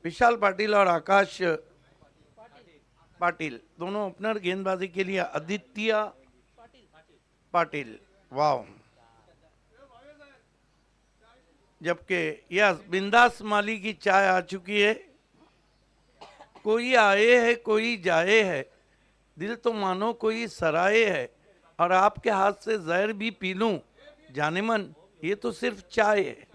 विशाल पाटिल और आकाश पाटिल दोनों ओपनर गेंदबाजी के लिए आदित्य पाटिल। वाह। जबकि यस बिंदास माली की चाय आ चुकी है। कोई आए है कोई जाए है, दिल तो मानो कोई सराए है, और आपके हाथ से जहर भी पी लूं जाने मन, ये तो सिर्फ चाय है।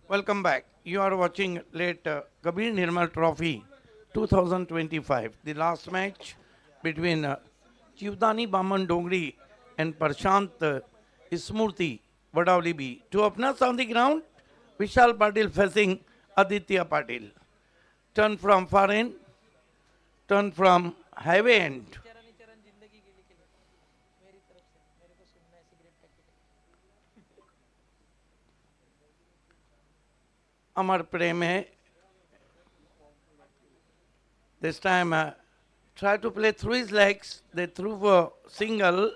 Welcome back. You are watching late Kabir Nirmal Trophy 2025, the last match between Chivdani Baman Dongri and Prashant Smurti Vadavli B. Two openers on the ground, Vishal Patil facing Aditya Patil. Turn from far end, turn from highway end. Amar Prem hai. This time try to play through his legs. They threw for single.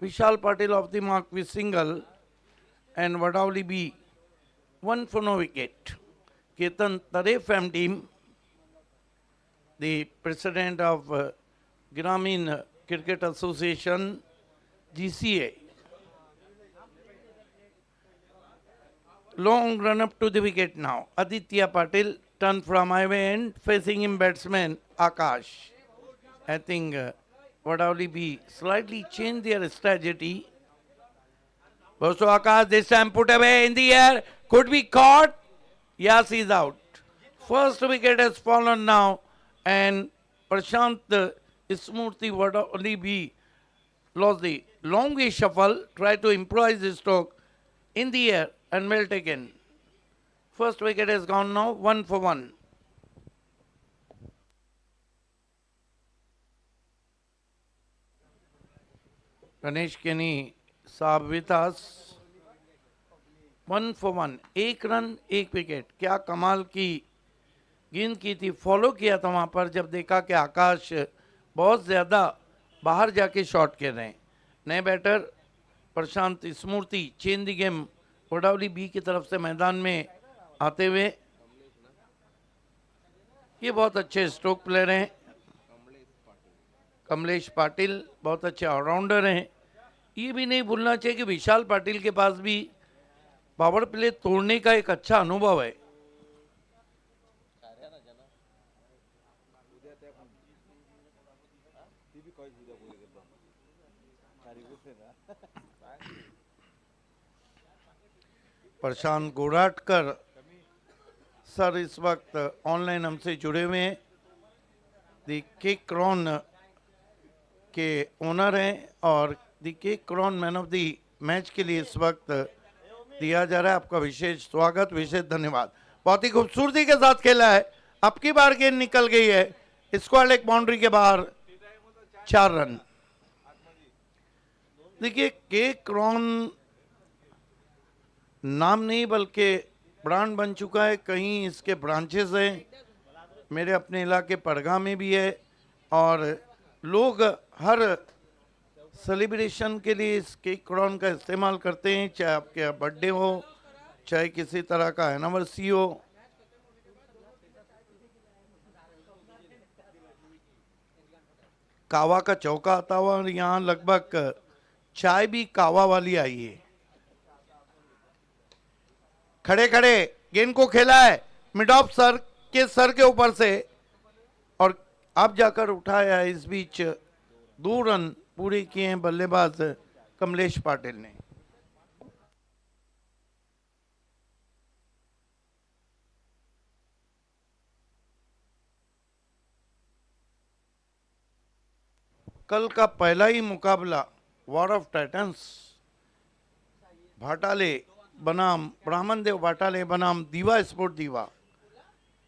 Vishal Patil off the mark with single. And Vadavli B, one for no wicket. Ketan Tarefam team, the president of Gramin Cricket Association, GCA. Long run up to the wicket now. Aditya Patil turn from highway end, facing him batsman Akash. I think Vadavli B slightly changed their strategy. Boso Akash this time put away in the air. Could be caught. Yes, he's out. First wicket has fallen now, and Prashant Smurti Vadavli B lost the long way shuffle, tried to improvise his stroke in the air and well taken. First wicket has gone now, 1 for 1. Ganesh Kenny Saheb with us. 1 for 1. एक run एक wicket. क्या कमाल की गेंद की थी. Follow KIA था वहां पर जब देखा कि आकाश बहुत ज़्यादा बाहर जाके शॉट खेल रहे हैं. नए batter Prashant Smurti change the game Vadavali B की तरफ से मैदान में आते हुए. ये बहुत अच्छे स्ट्रोक प्लेयर हैं. कमलेश पाटिल बहुत अच्छे ऑलराउंडर हैं. ये भी नहीं भूलना चाहिए कि विशाल पाटिल के पास भी पावर प्ले तोड़ने का एक अच्छा अनुभव है. प्रशांत गोराटकर सर इस वक्त ऑनलाइन हमसे जुड़े हुए हैं. दी केक क्रॉन के ओनर हैं और the cake crown man of the match के लिए इस वक्त दिया जा रहा है. आपका विशेष स्वागत, विशेष धन्यवाद. बहुत ही खूबसूरती के साथ खेला है. अब की बार गेंद निकल गई है स्क्वायर लेग बाउंड्री के बाहर. 4 रन. देखिए केक क्रॉन नाम नहीं बल्कि ब्रांड बन चुका है. कहीं इसके ब्रांचेस हैं, मेरे अपने इलाके परगा में भी है, और लोग हर सेलिब्रेशन के लिए इस केक क्रॉन का इस्तेमाल करते हैं, चाहे आपके बर्थडे हो, चाहे किसी तरह का एनिवर्सरी हो. कावा का चौका आता हुआ और यहाँ लगभग चाय भी कावा वाली आई है. खड़े खड़े गेंद को खेला है मिड ऑफ सर के ऊपर से और अब जाकर उठाया. इस बीच 2 रन पूरे किए हैं बल्लेबाज कमलेश पाटिल ने. कल का पहला ही मुकाबला वॉर ऑफ टाइटंस भाटाले बनाम ब्राह्मण देव भाटाले बनाम दीवा स्पोर्ट दीवा.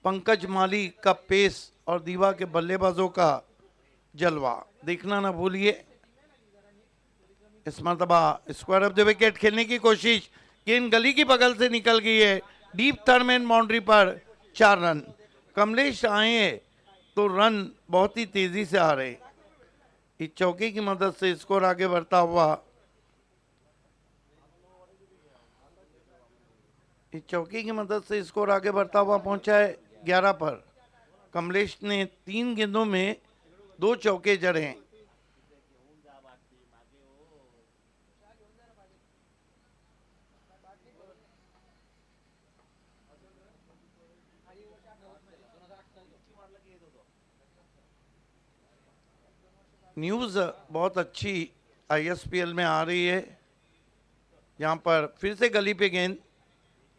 पंकज माली का पेस और दीवा के बल्लेबाजों का जलवा देखना ना भूलिए. इस मरतबा स्क्वायर ऑफ द विकेट खेलने की कोशिश. गेंद गली की बगल से निकल गई है. डीप थर्ड मैन बाउंड्री पर 4 रन. कमलेश आए तो रन बहुत ही तेजी से आ रहे। इस चौके की मदद से स्कोर आगे बढ़ता हुआ, इस चौके की मदद से स्कोर आगे बढ़ता हुआ पहुंचा है 11 पर। कमलेश ने 3 गेंदों में 2 चौके जड़े हैं। न्यूज़ बहुत अच्छी आईएसपीएल में आ रही है। यहाँ पर फिर से गली पे गेंद।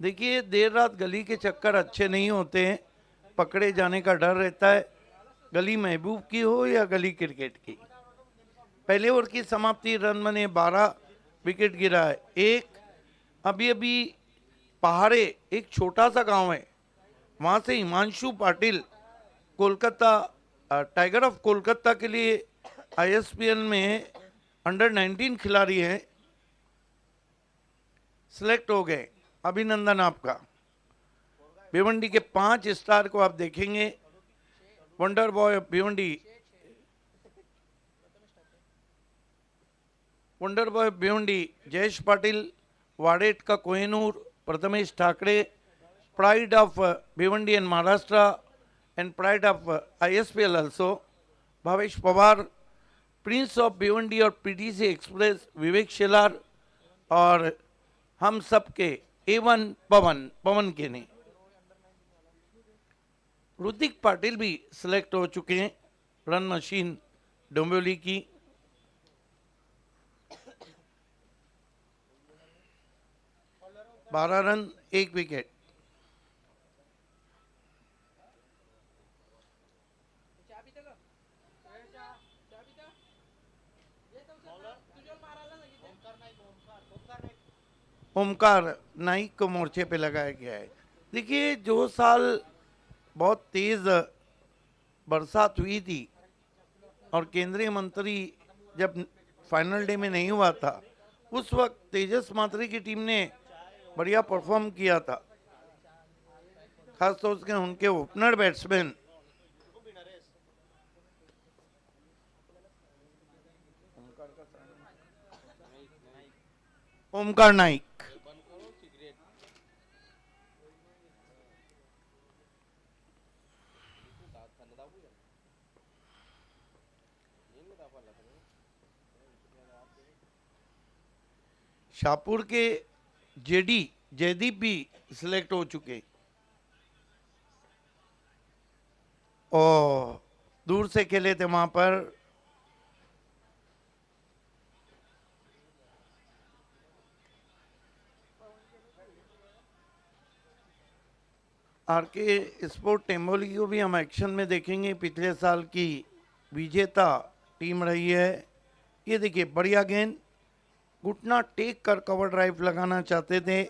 देखिए, देर रात गली के चक्कर अच्छे नहीं होते हैं, पकड़े जाने का डर रहता है। गली महबूब की हो या गली क्रिकेट की। पहले ओवर की समाप्ति, रन बने 12, विकेट गिरा है 1। अभी अभी पहाड़े एक छोटा सा गांव है, वहाँ से हिमांशु पाटिल कोलकाता टाइगर ऑफ कोलकाता के लिए आईएसपीएल में अंडर 19 खिलाड़ी हैं, सिलेक्ट हो गए। अभिनंदन आपका। भिवंडी के 5 स्टार को आप देखेंगे। Wonder boy Bhiwandi, wonder boy Bhiwandi Jayesh Patil, Vadet का Kohinoor Prathamesh Thakare, pride of Bhiwandi and Maharashtra and pride of ISPL also Bhavesh Pawar, prince of Bhiwandi और पीटीसी एक्सप्रेस विवेक शेलार, और हम सब के A1 पवन के ने। ऋतिक पाटिल भी सिलेक्ट हो चुके हैं, रन मशीन डोंबिवली की। बारह रन 1 विकेट। ओमकार नाइक को मोर्चे पे लगाया गया है। देखिए, जो साल बहुत तेज बरसात हुई थी और केंद्रीय मंत्री जब फाइनल डे में नहीं हुआ था, उस वक्त तेजस मात्री की टीम ने बढ़िया परफॉर्म किया था, खासतौर से उनके ओपनर बैट्समैन ओमकार नाइक। शाहपुर के जयदीप भी सिलेक्ट हो चुके। और दूर से खेले थे वहां पर। आरके स्पोर्ट टेम्बोली को भी हम एक्शन में देखेंगे। पिछले साल की विजेता टीम रही है। ये देखिए, बढ़िया गेंद, घुटना टेक कर कवर ड्राइव लगाना चाहते थे,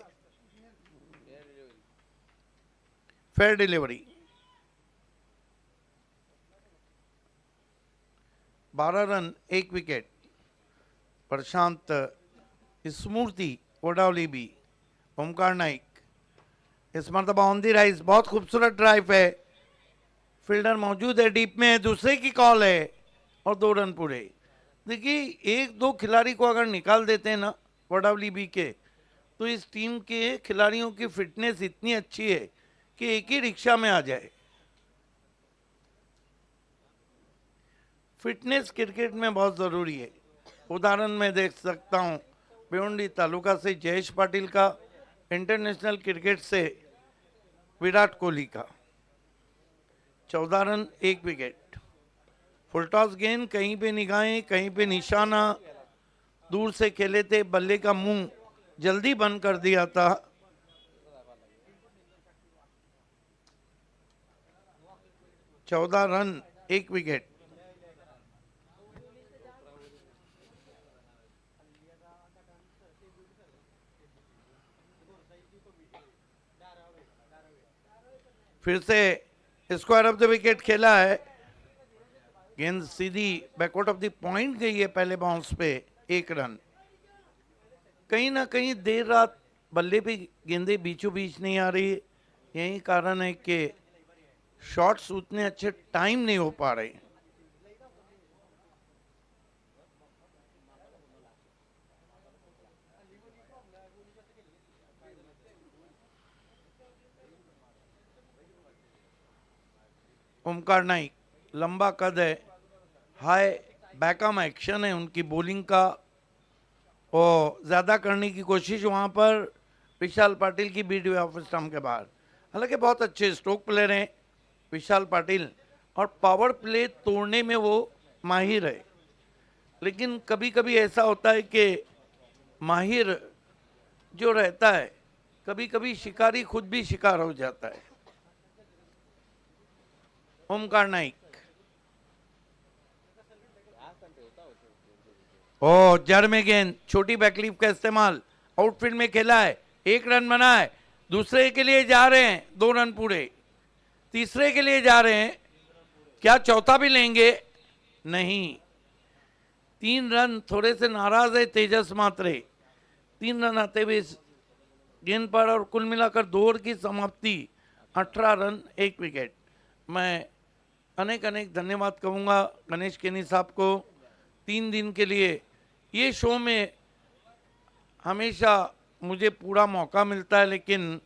fair delivery. 12 run 1 wicket. Prashant Smurti Vadavali भी, ओमकार नाइक इस मरतबा ऑन दी राइज। बहुत खूबसूरत ड्राइव है, फील्डर मौजूद है डीप में, दूसरे की कॉल है और 2 रन पूरे। देखिए, 1-2 खिलाड़ी को अगर निकाल देते हैं ना वडावली बी के, तो इस टीम के खिलाड़ियों की फिटनेस इतनी अच्छी है कि एक ही रिक्शा में आ जाए। फिटनेस क्रिकेट में बहुत ज़रूरी है। उदाहरण मैं देख सकता हूँ भिवंडी तालुका से जयेश पाटिल का, इंटरनेशनल क्रिकेट से विराट कोहली का। 14 रन 1 विकेट। फुल टॉस गेंद, कहीं पे निगाहें कहीं पे निशाना, दूर से खेले थे, बल्ले का मुंह जल्दी बंद कर दिया था। चौदह रन 1 विकेट। फिर से स्क्वायर ऑफ द विकेट खेला है। गेंद सीधी बैकवर्ड ऑफ द पॉइंट गई है पहले बाउंस पे, 1 रन। कहीं ना कहीं देर रात बल्ले पे गेंदें बीचों बीच नहीं आ रही है। यही कारण है कि शॉट्स उतने अच्छे टाइम नहीं हो पा रहे। ओमकार नाइक, लंबा कद है, हाई बैकआर्म एक्शन है उनकी बॉलिंग का, और ज़्यादा करने की कोशिश वहाँ पर विशाल पाटिल की बीट हुई ऑफ स्टंप के बाहर। हालांकि बहुत अच्छे स्ट्रोक प्लेयर हैं विशाल पाटिल, और पावर प्ले तोड़ने में वो माहिर है। लेकिन कभी कभी ऐसा होता है कि माहिर जो रहता है, कभी कभी शिकारी खुद भी शिकार हो जाता है। ओमकार नाइक, ओ जड़ में गेंद, छोटी बैकलीफ का इस्तेमाल, आउटफील्ड में खेला है, 1 रन बना है, दूसरे के लिए जा रहे हैं, 2 रन पूरे, तीसरे के लिए जा रहे हैं, क्या चौथा भी लेंगे? नहीं, 3 रन, थोड़े से नाराज है तेजस मात्रे। 3 रन आते हुए इस गेंद पर, और कुल मिलाकर 2 ओवर की समाप्ति, 18 रन 1 विकेट। मैं अनेक अनेक धन्यवाद कहूँगा गणेश केनी साहब को। 3 दिन के लिए ये शो में हमेशा मुझे पूरा मौका मिलता है, लेकिन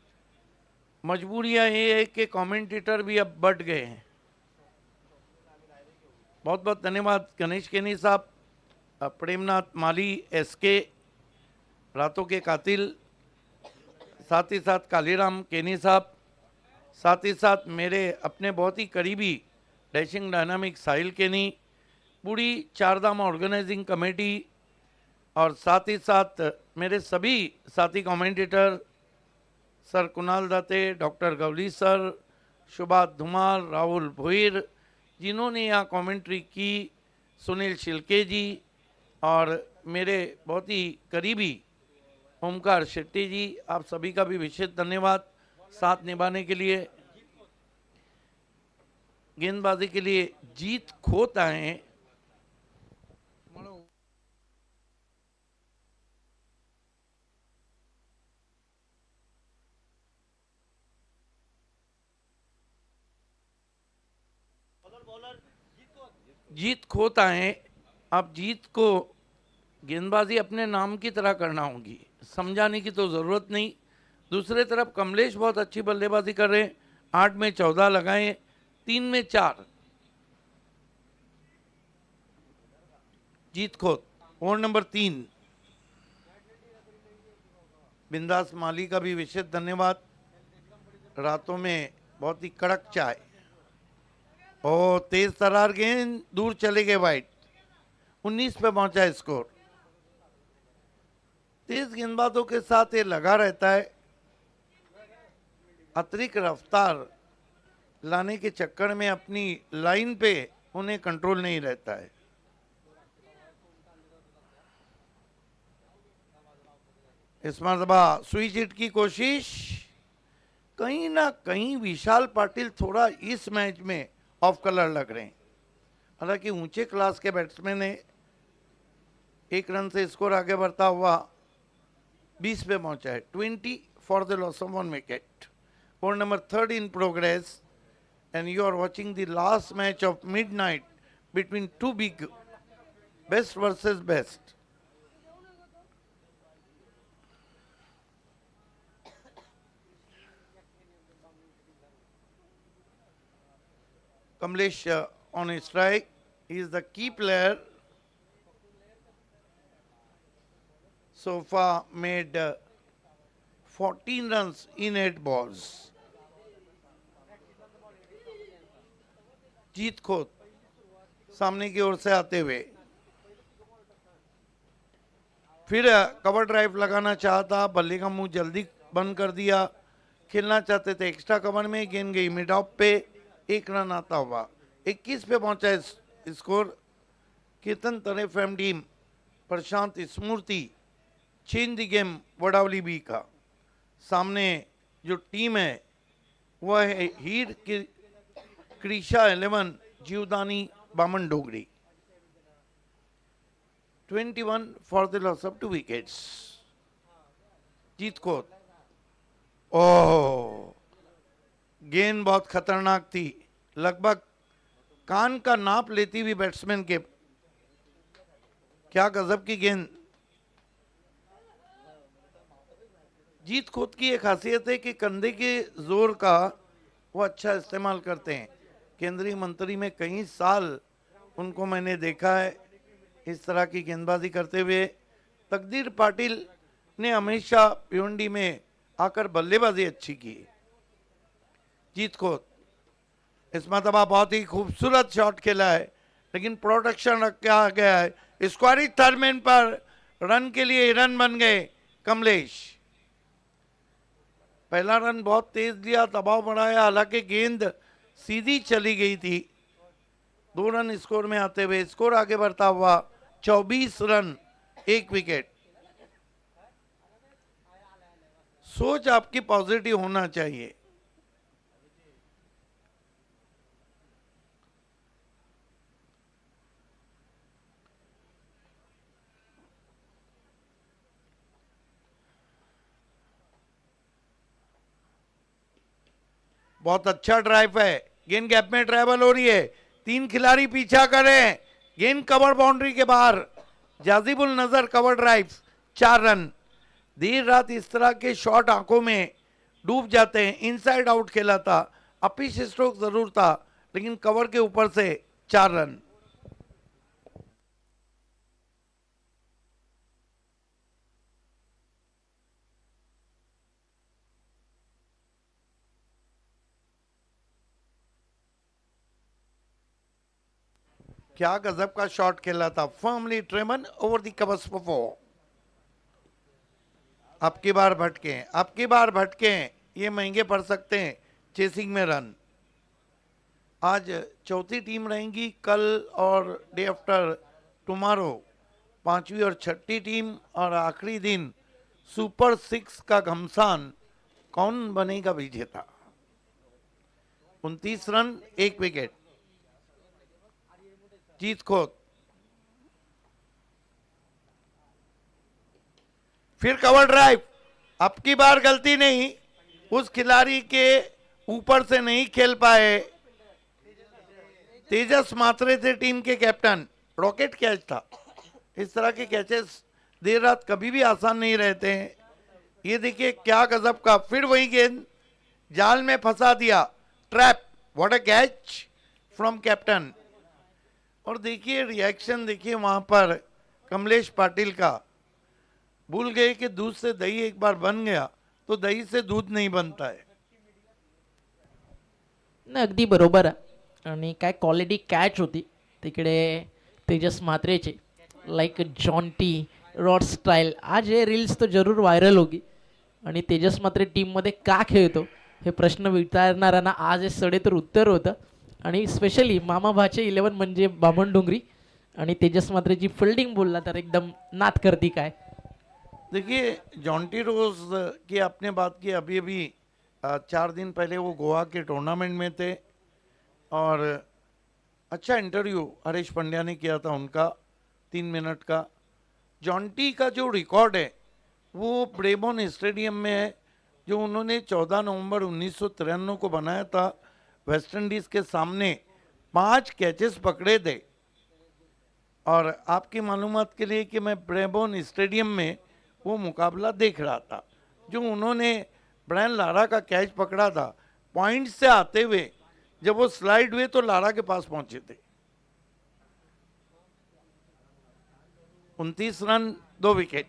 मजबूरियाँ ये है कि कमेंटेटर भी अब बढ़ गए हैं। बहुत बहुत धन्यवाद गणेश केनी साहब, प्रेमनाथ माली, SK, रातों के कातिल, साथ ही साथ कालीराम केनी साहब, साथ ही साथ मेरे अपने बहुत ही करीबी डैशिंग डायनामिक साहिल केनी, पूरी चारधाम ऑर्गेनाइजिंग कमेटी, और साथ ही साथ मेरे सभी साथी commentator, sir Kunal Date, doctor Gavli sir, Subhash Dhumal, Rahul Bhoir, जिन्होंने यहाँ कमेंट्री की, सुनील शिल्के जी, और मेरे बहुत ही करीबी ओमकार शेट्टी जी, आप सभी का भी विशेष धन्यवाद साथ निभाने के लिए। गेंदबाजी के लिए जीत खोत आए हैं। जीत खोत आए, अब जीत को गेंदबाजी अपने नाम की तरह करना होगी, समझाने की तो ज़रूरत नहीं। दूसरे तरफ कमलेश बहुत अच्छी बल्लेबाजी कर रहे हैं, 8 में 14 लगाए, 3 में 4। जीत खोत, ओवर नंबर 3। बिंदास माली का भी विशेष धन्यवाद, रातों में बहुत ही कड़क चाय, और तेज तरार गेंद, दूर चले गए वाइड, 19 पे पहुंचा स्कोर। तेज गेंदबाजों के साथ ये लगा रहता है, अतिरिक्त रफ्तार लाने के चक्कर में अपनी लाइन पे उन्हें कंट्रोल नहीं रहता है। इस मरतबा स्विच हिट की कोशिश, कहीं ना कहीं विशाल पाटिल थोड़ा इस मैच में ऑफ कलर लग रहे हैं। हालांकि ऊंचे क्लास के बैट्समैन ने 1 रन से स्कोर आगे बढ़ता हुआ 20 पे पहुंचा है, 20 for the loss of 1 wicket. Over number 3 in progress, and you are watching the last match of midnight between two big, best versus best. Kamlesh on a strike, he is the key player. So far made 14 runs in 8 balls. जीत खोत सामने की or से आते हुए फिर cover drive लगाना चाहता, बल्ले का मुंह जल्दी बंद कर दिया, खेलना चाहते थे एक्स्ट्रा कवर में, गेंद गई मिड ऑफ पे, 1 रन आता हुआ, 21 पे पहुंचा स्कोर। कीर्तन तनेफ M team, Prashant Smurti, change the game Vadavali B का। सामने जो टीम है वह है हीर की क्रिशा 11, Jivdani Baman Dongri. 21 for the loss of 2 wickets. Jeet Khot, oh गेंद बहुत खतरनाक थी, लगभग कान का नाप लेती हुई बैट्समैन के। क्या गजब की गेंद। जीत खुद की एक खासियत है कि कंधे के जोर का वो अच्छा इस्तेमाल करते हैं। केंद्रीय मंत्री में कई साल उनको मैंने देखा है इस तरह की गेंदबाजी करते हुए। तकदीर पाटिल ने हमेशा भिवंडी में आकर बल्लेबाजी अच्छी की। जीत खुद इस मरतबा बहुत ही खूबसूरत शॉट खेला है, लेकिन प्रोटेक्शन रखा गया है। स्क्वायरिश थर्ड मैन पर रन के लिए रन बन गए कमलेश। पहला रन बहुत तेज दिया, दबाव बढ़ाया, हालांकि गेंद सीधी चली गई थी। 2 रन स्कोर में आते हुए स्कोर आगे बढ़ता हुआ 24 रन 1 विकेट। सोच आपकी पॉजिटिव होना चाहिए। बहुत अच्छा ड्राइव है, गेंद गैप में ट्रैवल हो रही है, 3 खिलाड़ी पीछा करें, गेंद कवर बाउंड्री के बाहर, जाजिबुल नजर कवर ड्राइव, 4 रन। देर रात इस तरह के शॉट आंखों में डूब जाते हैं। इनसाइड आउट खेला था, अपिश स्ट्रोक जरूर था, लेकिन कवर के ऊपर से 4 रन। क्या गजब का शॉट खेला था, फर्मली ट्रेमन ओवर द कवर्स फॉर 4। अब की बार भटके, अब की बार भटके, ये महंगे पड़ सकते हैं चेसिंग में रन। आज चौथी टीम रहेंगी, कल और डे आफ्टर टुमारो 5वीं और 6ठी टीम, और आखिरी दिन सुपर 6 का घमसान, कौन बनेगा विजेता। 29 रन 1 विकेट। जीत खुद फिर कवर ड्राइव, अब की बार गलती नहीं, उस खिलाड़ी के ऊपर से नहीं खेल पाए। तेजस मात्रे थे टीम के कैप्टन, रॉकेट कैच था। इस तरह के कैचेस देर रात कभी भी आसान नहीं रहते हैं। ये देखिए क्या गजब का, फिर वही गेंद जाल में फंसा दिया, trap, what a catch from captain. और देखिए रिएक्शन देखिए वहां पर कमलेश पाटिल का। भूल गए कि दूध से दही एक बार बन गया तो दही से दूध नहीं बनता है। नाही अगदी बरोबर आहे. आणि काय क्वालिटी कॅच होती तिकडे तेजस म्हात्रेचे, like Jonty Rhodes style. आज हे रील्स तो जरूर व्हायरल होगी. आणि तेजस म्हात्रे टीममध्ये का खेळतो हे प्रश्न विचारणाऱ्यांना आज हे सडेतर उत्तर होतं. आणि स्पेशली मामा भाचे 11 म्हणजे बामण डोंगरी आणि तेजस म्हात्रेची फिल्डिंग बोलला तर एकदम नात करती काय. देखिए जॉन्टी रोज की आपने बात की, अभी अभी 4 दिन पहले वो गोवा के टूर्नामेंट में थे, और अच्छा इंटरव्यू हरीश पंड्या ने किया था उनका 3 मिनट का। जॉन्टी का जो रिकॉर्ड है वो ब्रेबॉर्न स्टेडियम में है, जो उन्होंने 14 नवंबर 1993 को बनाया था। वेस्ट इंडीज़ के सामने 5 कैचेस पकड़े थे। और आपकी मालूमात के लिए कि मैं ब्रेबॉर्न स्टेडियम में वो मुकाबला देख रहा था, जो उन्होंने ब्रायन लारा का कैच पकड़ा था। पॉइंट से आते हुए जब वो स्लाइड हुए तो लारा के पास पहुंचे थे। 29 रन 2 विकेट।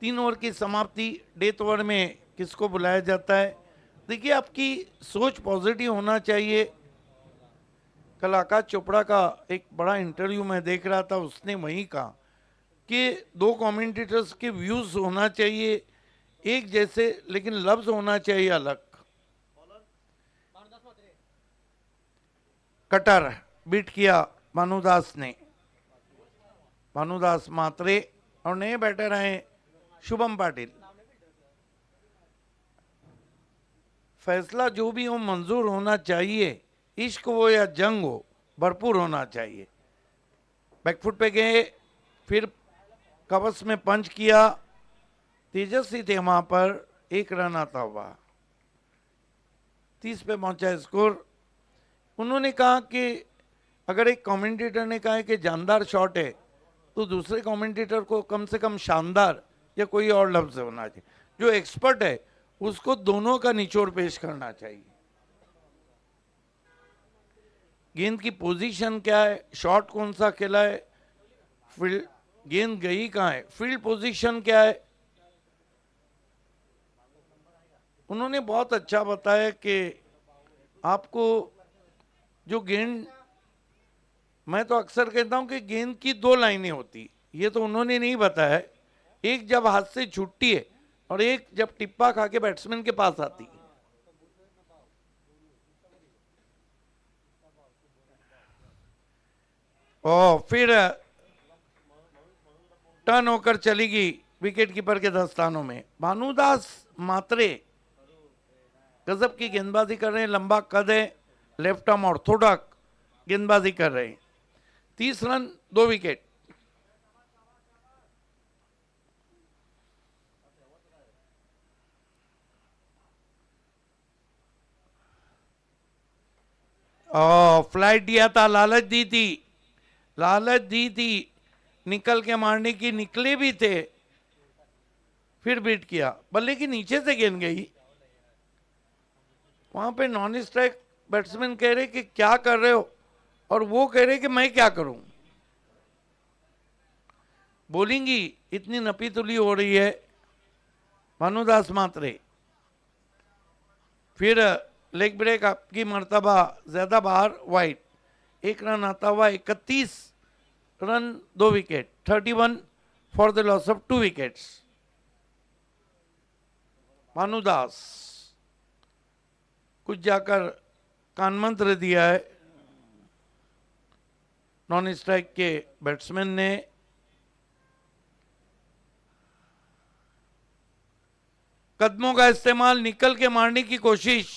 3 ओवर की समाप्ति। डेथ ओवर में किसको बुलाया जाता है। देखिए आपकी सोच पॉजिटिव होना चाहिए। कल आकाश चोपड़ा का एक बड़ा इंटरव्यू मैं देख रहा था, उसने वही कहा कि 2 कमेंटेटर्स के व्यूज होना चाहिए एक जैसे, लेकिन लफ्ज होना चाहिए अलग। कटर बीट किया भानुदास ने, भानुदास मात्रे, और नए बैटर हैं शुभम पाटिल। फैसला जो भी हो मंजूर होना चाहिए, इश्क हो या जंग हो, भरपूर होना चाहिए। बैकफुट पे गए, फिर कवच में पंच किया, तेजस्वी थे वहां पर, 1 रन आता हुआ। 30 पे पहुंचा है स्कोर। उन्होंने कहा कि अगर एक कमेंटेटर ने कहा है कि जानदार शॉट है तो दूसरे कमेंटेटर को कम से कम शानदार या कोई और लफ्ज होना चाहिए। जो एक्सपर्ट है उसको दोनों का निचोड़ पेश करना चाहिए। गेंद की पोजीशन क्या है, शॉट कौन सा खेला है, फील्ड गेंद गई कहाँ है, फील्ड पोजीशन क्या है। उन्होंने बहुत अच्छा बताया कि आपको जो गेंद, मैं तो अक्सर कहता हूं कि गेंद की 2 लाइनें होती, ये तो उन्होंने नहीं बताया, एक जब हाथ से छूटती है और एक जब टिप्पा खा के बैट्समैन के पास आती है। और फिर टर्न होकर चली गई विकेट कीपर के दस्तानों में। भानुदास मात्रे गजब की गेंदबाजी कर रहे हैं, लंबा कद है, लेफ्ट आर्म ऑर्थोडॉक्स गेंदबाजी कर रहे हैं। 30 रन 2 विकेट। फ्लाइट दिया था, लालच दी थी निकल के मारने की, निकले भी थे, फिर बीट किया, बल्ले की नीचे से गेंद गई। वहां पे नॉन स्ट्राइक बैट्समैन कह रहे कि क्या कर रहे हो, और वो कह रहे कि मैं क्या करूं। बॉलिंग ही इतनी नपी तुली हो रही है। भानुदास मात्रे फिर लेग ब्रेक आपकी मर्तबा ज्यादा बाहर, वाइड, 1 रन आता हुआ, 31 run 2 wicket, 31 for the loss of 2 wickets. Bhanudas कुछ जाकर कान मंत्र दिया है नॉन स्ट्राइक के बैट्समैन ने। कदमों का इस्तेमाल, निकल के मारने की कोशिश।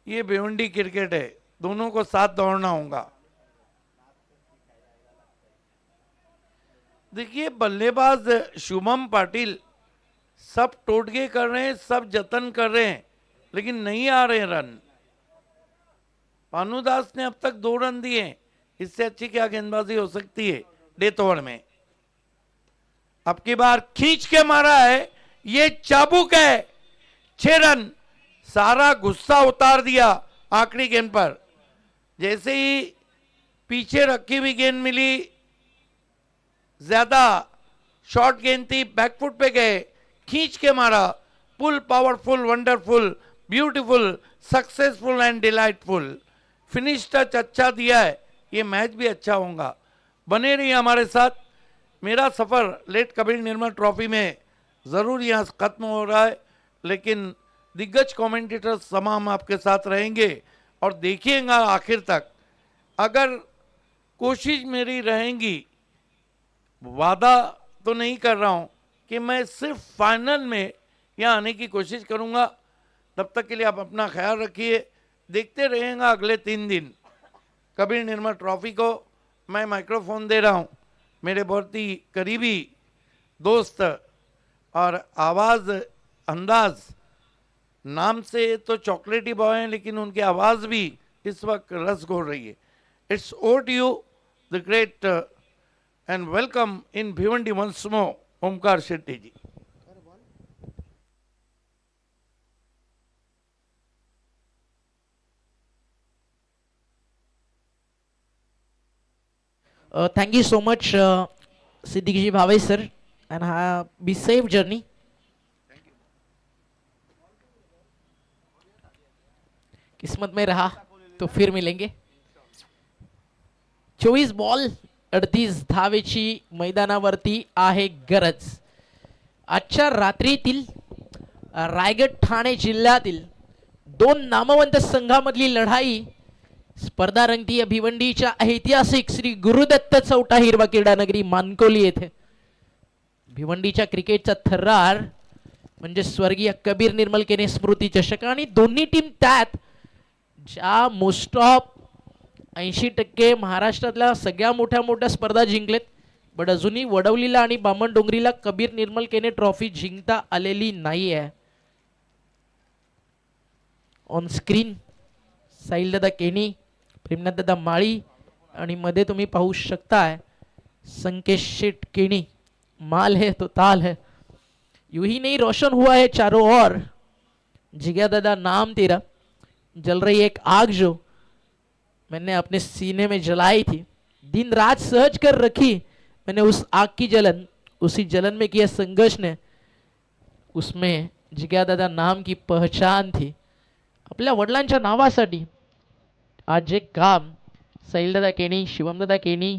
ये भिवंडी क्रिकेट है, दोनों को साथ दौड़ना होगा। देखिए बल्लेबाज शुभम पाटिल सब टोटके कर रहे हैं, सब जतन कर रहे हैं, लेकिन नहीं आ रहे रन। भानुदास ने अब तक 2 रन दिए, इससे अच्छी क्या गेंदबाजी हो सकती है डेथ ओवर में। अब की बार खींच के मारा है, ये चाबुक है, 6 रन। सारा गुस्सा उतार दिया आखिरी गेंद पर। जैसे ही पीछे रखी हुई गेंद मिली, ज्यादा शॉर्ट गेंद थी, बैकफुट पे गए, खींच के मारा। Pull powerful, wonderful, beautiful, successful and delightful. Finish touch अच्छा दिया है, ये मैच भी अच्छा होगा। बने रहिए हमारे साथ। मेरा सफर लेट कबीर निर्मल ट्रॉफी में जरूर यहाँ खत्म हो रहा है, लेकिन दिग्गज कमेंटेटर्स तमाम आपके साथ रहेंगे और देखिएगा आखिर तक। अगर कोशिश मेरी रहेंगी, वादा तो नहीं कर रहा हूं कि मैं सिर्फ फाइनल में यहाँ आने की कोशिश करूंगा। तब तक के लिए आप अपना ख्याल रखिए, देखते रहेंगे अगले 3 दिन कबीर निर्मल ट्रॉफी को। मैं माइक्रोफोन दे रहा हूं मेरे बहुत ही करीबी दोस्त और आवाज़ अंदाज, नाम से तो चॉकलेटी बॉय हैं लेकिन उनकी आवाज़ भी इस वक्त रस घोल रही है। It's over to you the great and welcome in Bhiwandi once more, Omkar Shetty ji. Thank you so much, Siddiqji Bhavai sir, and be safe journey. किस्मत में रहा तो फिर मिलेंगे. 24 बॉल 38 धावेची मैदानावरती आहे गरज. आजच्या रात्रीतील रायगड ठाणे जिल्ह्यातील 2 नामवंत संघामधली लढाई स्पर्धा रंगतीय भिवंडीच्या ऐतिहासिक श्री गुरुदत्त चौटा हिरवा क्रीडानगरी मानकोली येथे. भिवंडीच्या क्रिकेटचा थरार म्हणजे स्वर्गीय कबीर निर्मलकेने स्मृती चषक आणि दोन्ही टीम त्यात ज्या मोस्ट ऑफ 80% महाराष्ट्रातल्या सगळ्या मोठ्या स्पर्धा जिंकलेत, बट अजूनही वडवलीला आणि बामणडोंगरीला कबीर निर्मलकेने ट्रॉफी जिंकता आलेली नाही आहे. ऑन स्क्रीन साहिलदादा केनी, प्रेमनाथदादा माळी आणि मध्ये तुम्ही पाहू शकताय संकेश शेट केनी. माल है तो ताल है, यूं ही नहीं रोशन हुआ है चारों ओर. जिग्या दादा नाम तेरा, जल रही एक आग जो मैंने अपने सीने में जलाई थी. दिन रात सहज कर रखी मैंने उस आग की जलन, उसी जलन में किया संघर्ष ने, उसमें जिग्या दादा नाम की पहचान थी. आपल्या वडिलांच्या नावासाठी आज जे काम साहिलदादा केनी, शिवमदादा केनी,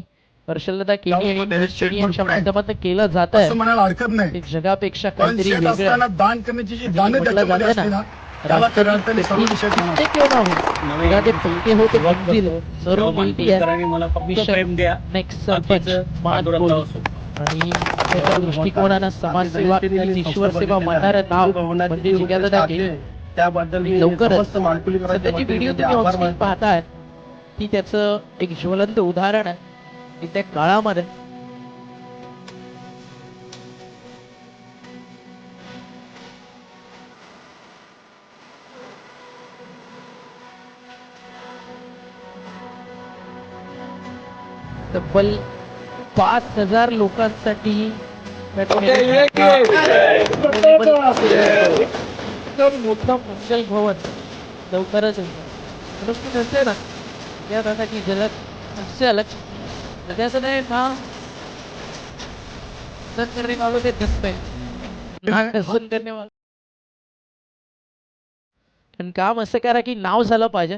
हर्षलदादा केनी आणि केनी यांच्या माध्यमातून केलं जात आहे असं म्हणायला हरकत नाही. ते जगापेक्षा पण काहीतरी शेत वेगळं असताना दान करण्याची जी जाणीव म्हटलं त्याच्यामध्ये जातं असते ना, ना, त्याला खऱ्या अर्थाने सर्व शेत म्हणावं. ते क्यों ना हो, मेरा ते पलटे हो तो मंजिल जरूर मिळती आहे. मला फक्त मिशन प्रेम द्या. नेक्स्ट सरपंच महान बोल आणि त्याच्या दृष्टिकोनानं समाजसेवा आणि ईश्वर सेवा म्हणणारं नाव म्हणजे जिग्यादादा केनी. त्याबद्दल लवकरच सध्याची सध्याची व्हिडिओ तुम्ही ऑनस्क्रीन पाहताय ती त्याचं एक ज्वलंत उदाहरण आहे की त्या काळामध्ये तब्बल 5,000 लोकांसाठी मोठं मंगल भवन लवकरच नसते ना या राहण्याची जलद अलग त्याचं नाही ना करणे वालों ते धसते करणे वालों. पण काम असं करा की नाव झालं पाहिजे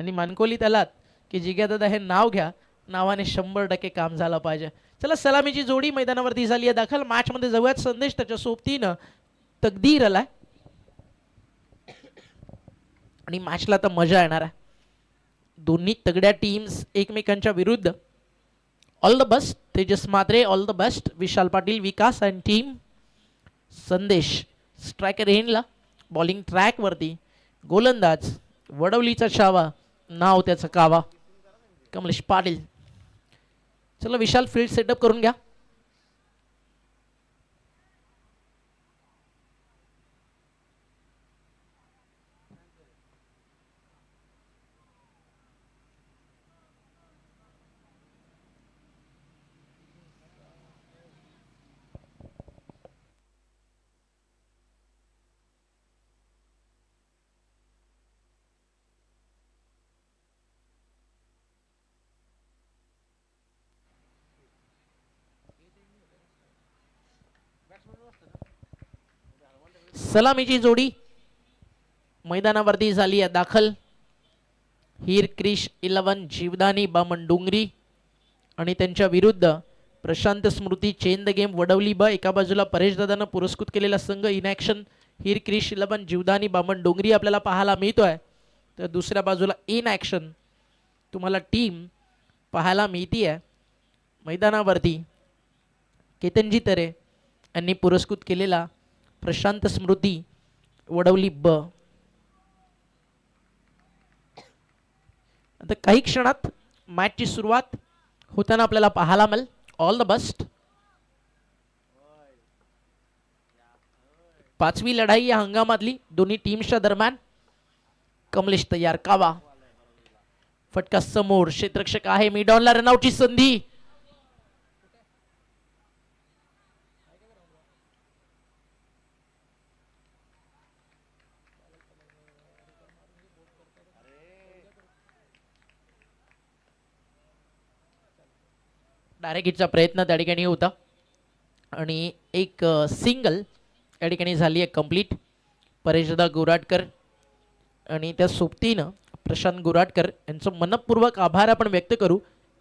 आणि मानकोलीत आलात की जिग्यादादा हे नाव घ्या, नावाने 100% काम झालं पाहिजे. चला सलामीची जोडी मैदानावरती झाली आहे दाखल. मॅच मध्ये जाऊयात. संदेश त्याच्या सोबतीनं तकदीर आलाय आणि मॅचला तर मजा येणार आहे. दोन्ही तगड्या टीम्स एकमेकांच्या विरुद्ध. All the best Tejas Mhatre, all the best Vishal Patil, Vikas and team. Sandesh striker एंडला, बॉलिंग ट्रॅक वरती, गोलंदाज वडवलीचा छावा, नाव त्याचं कावा, कमलेश पाटील. चला विशाल फील्ड सेटअप करून घ्या. सलामीची जोडी मैदानावरती झाली आहे दाखल. हीर क्रिश 11 जीवदानी बामण डोंगरी आणि त्यांच्या विरुद्ध प्रशांत स्मृती चेंज द गेम वडवली ब. एका बाजूला परेश दादांना पुरस्कृत केलेला संघ इन ॲक्शन हीर क्रिश 11 जीवदानी बामण डोंगरी आपल्याला पाहायला मिळतोय. तर दुसऱ्या बाजूला इन ॲक्शन तुम्हाला टीम पाहायला मिळती आहे मैदानावरती. केतनजी तरे यांनी पुरस्कृत केलेला प्रशांत स्मृती वडवली ब. आता काही क्षणात मॅचची सुरुवात होताना आपल्याला पाहायला मिळेल. All the best. पाचवी लढाई या हंगामातली दोन्ही टीम्सच्या दरम्यान. कमलेश तयार, कावा फटका समोर, क्षेत्ररक्षक आहे, मिडॉनला रनआउटची संधी. डायरेक्ट हिटचा प्रयत्न त्या ठिकाणी होता आणि एक सिंगल या ठिकाणी झाली आहे कंप्लीट. परेशदा गोराटकर आणि त्या सोबतीनं प्रशांत गोराटकर यांचं मनपूर्वक आभार आपण व्यक्त करू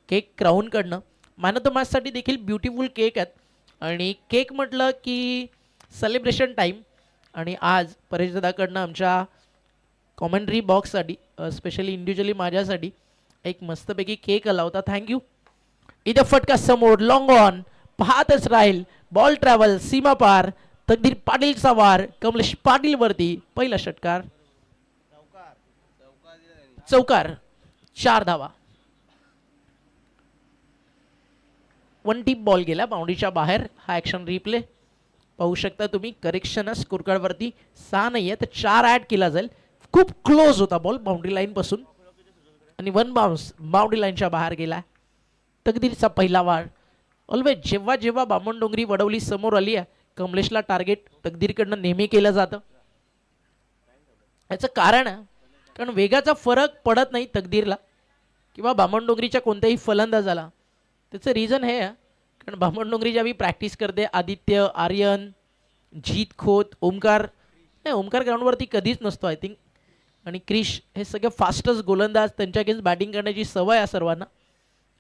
केक क्राऊनकडनं. मॅन ऑफ द मॅचसाठी देखील ब्युटिफुल केक आहेत आणि केक म्हटलं की सेलिब्रेशन टाईम. आणि आज परेशदादाकडनं आमच्या कॉमेंट्री बॉक्ससाठी स्पेशली इंडिव्हिज्युअली माझ्यासाठी एक मस्तपैकी केक आला होता. थँक्यू. इथं फटका समोर, लॉंग ऑन, पाहतच राहील, बॉल ट्रॅव्हल, सीमा पार, तकदीर पाटीलचा वार, कमलेश पाटील वरती, पहिला षटकार, चौकार, 4 धावा. वन टीप बॉल गेला बाउंड्रीच्या बाहेर. हा ॲक्शन रिप्ले पाहू शकता तुम्ही. करेक्शन स्कोर कार्ड वरती 6 नाही आहे तर 4 ॲड केला जाईल. खूप क्लोज होता बॉल बाउंड्री लाईन पासून आणि वन बाउन्स बाउंड्री लाईनच्या बाहेर गेला. तकदीरचा पहिला वार. ऑलवेज जेव्हा जेव्हा बामणडोंगरी वडवली समोर आली आहे, कमलेशला टार्गेट तकदीरकडनं नेहमी केलं जातं. याचं कारण आहे कारण वेगाचा फरक पडत नाही तकदीरला किंवा बामणडोंगरीच्या कोणत्याही फलंदाजाला. त्याचं रिझन हे आहे कारण बामणडोंगरी ज्यावेळी प्रॅक्टिस करते, आदित्य, आर्यन, जीत खोत, ओमकार, नाही ओमकार ग्राउंडवरती कधीच नसतो आय थिंक, आणि क्रिश हे सगळे फास्टेस्ट गोलंदाज, त्यांच्या अगेन्स्ट बॅटिंग करण्याची सवय आहे सर्वांना.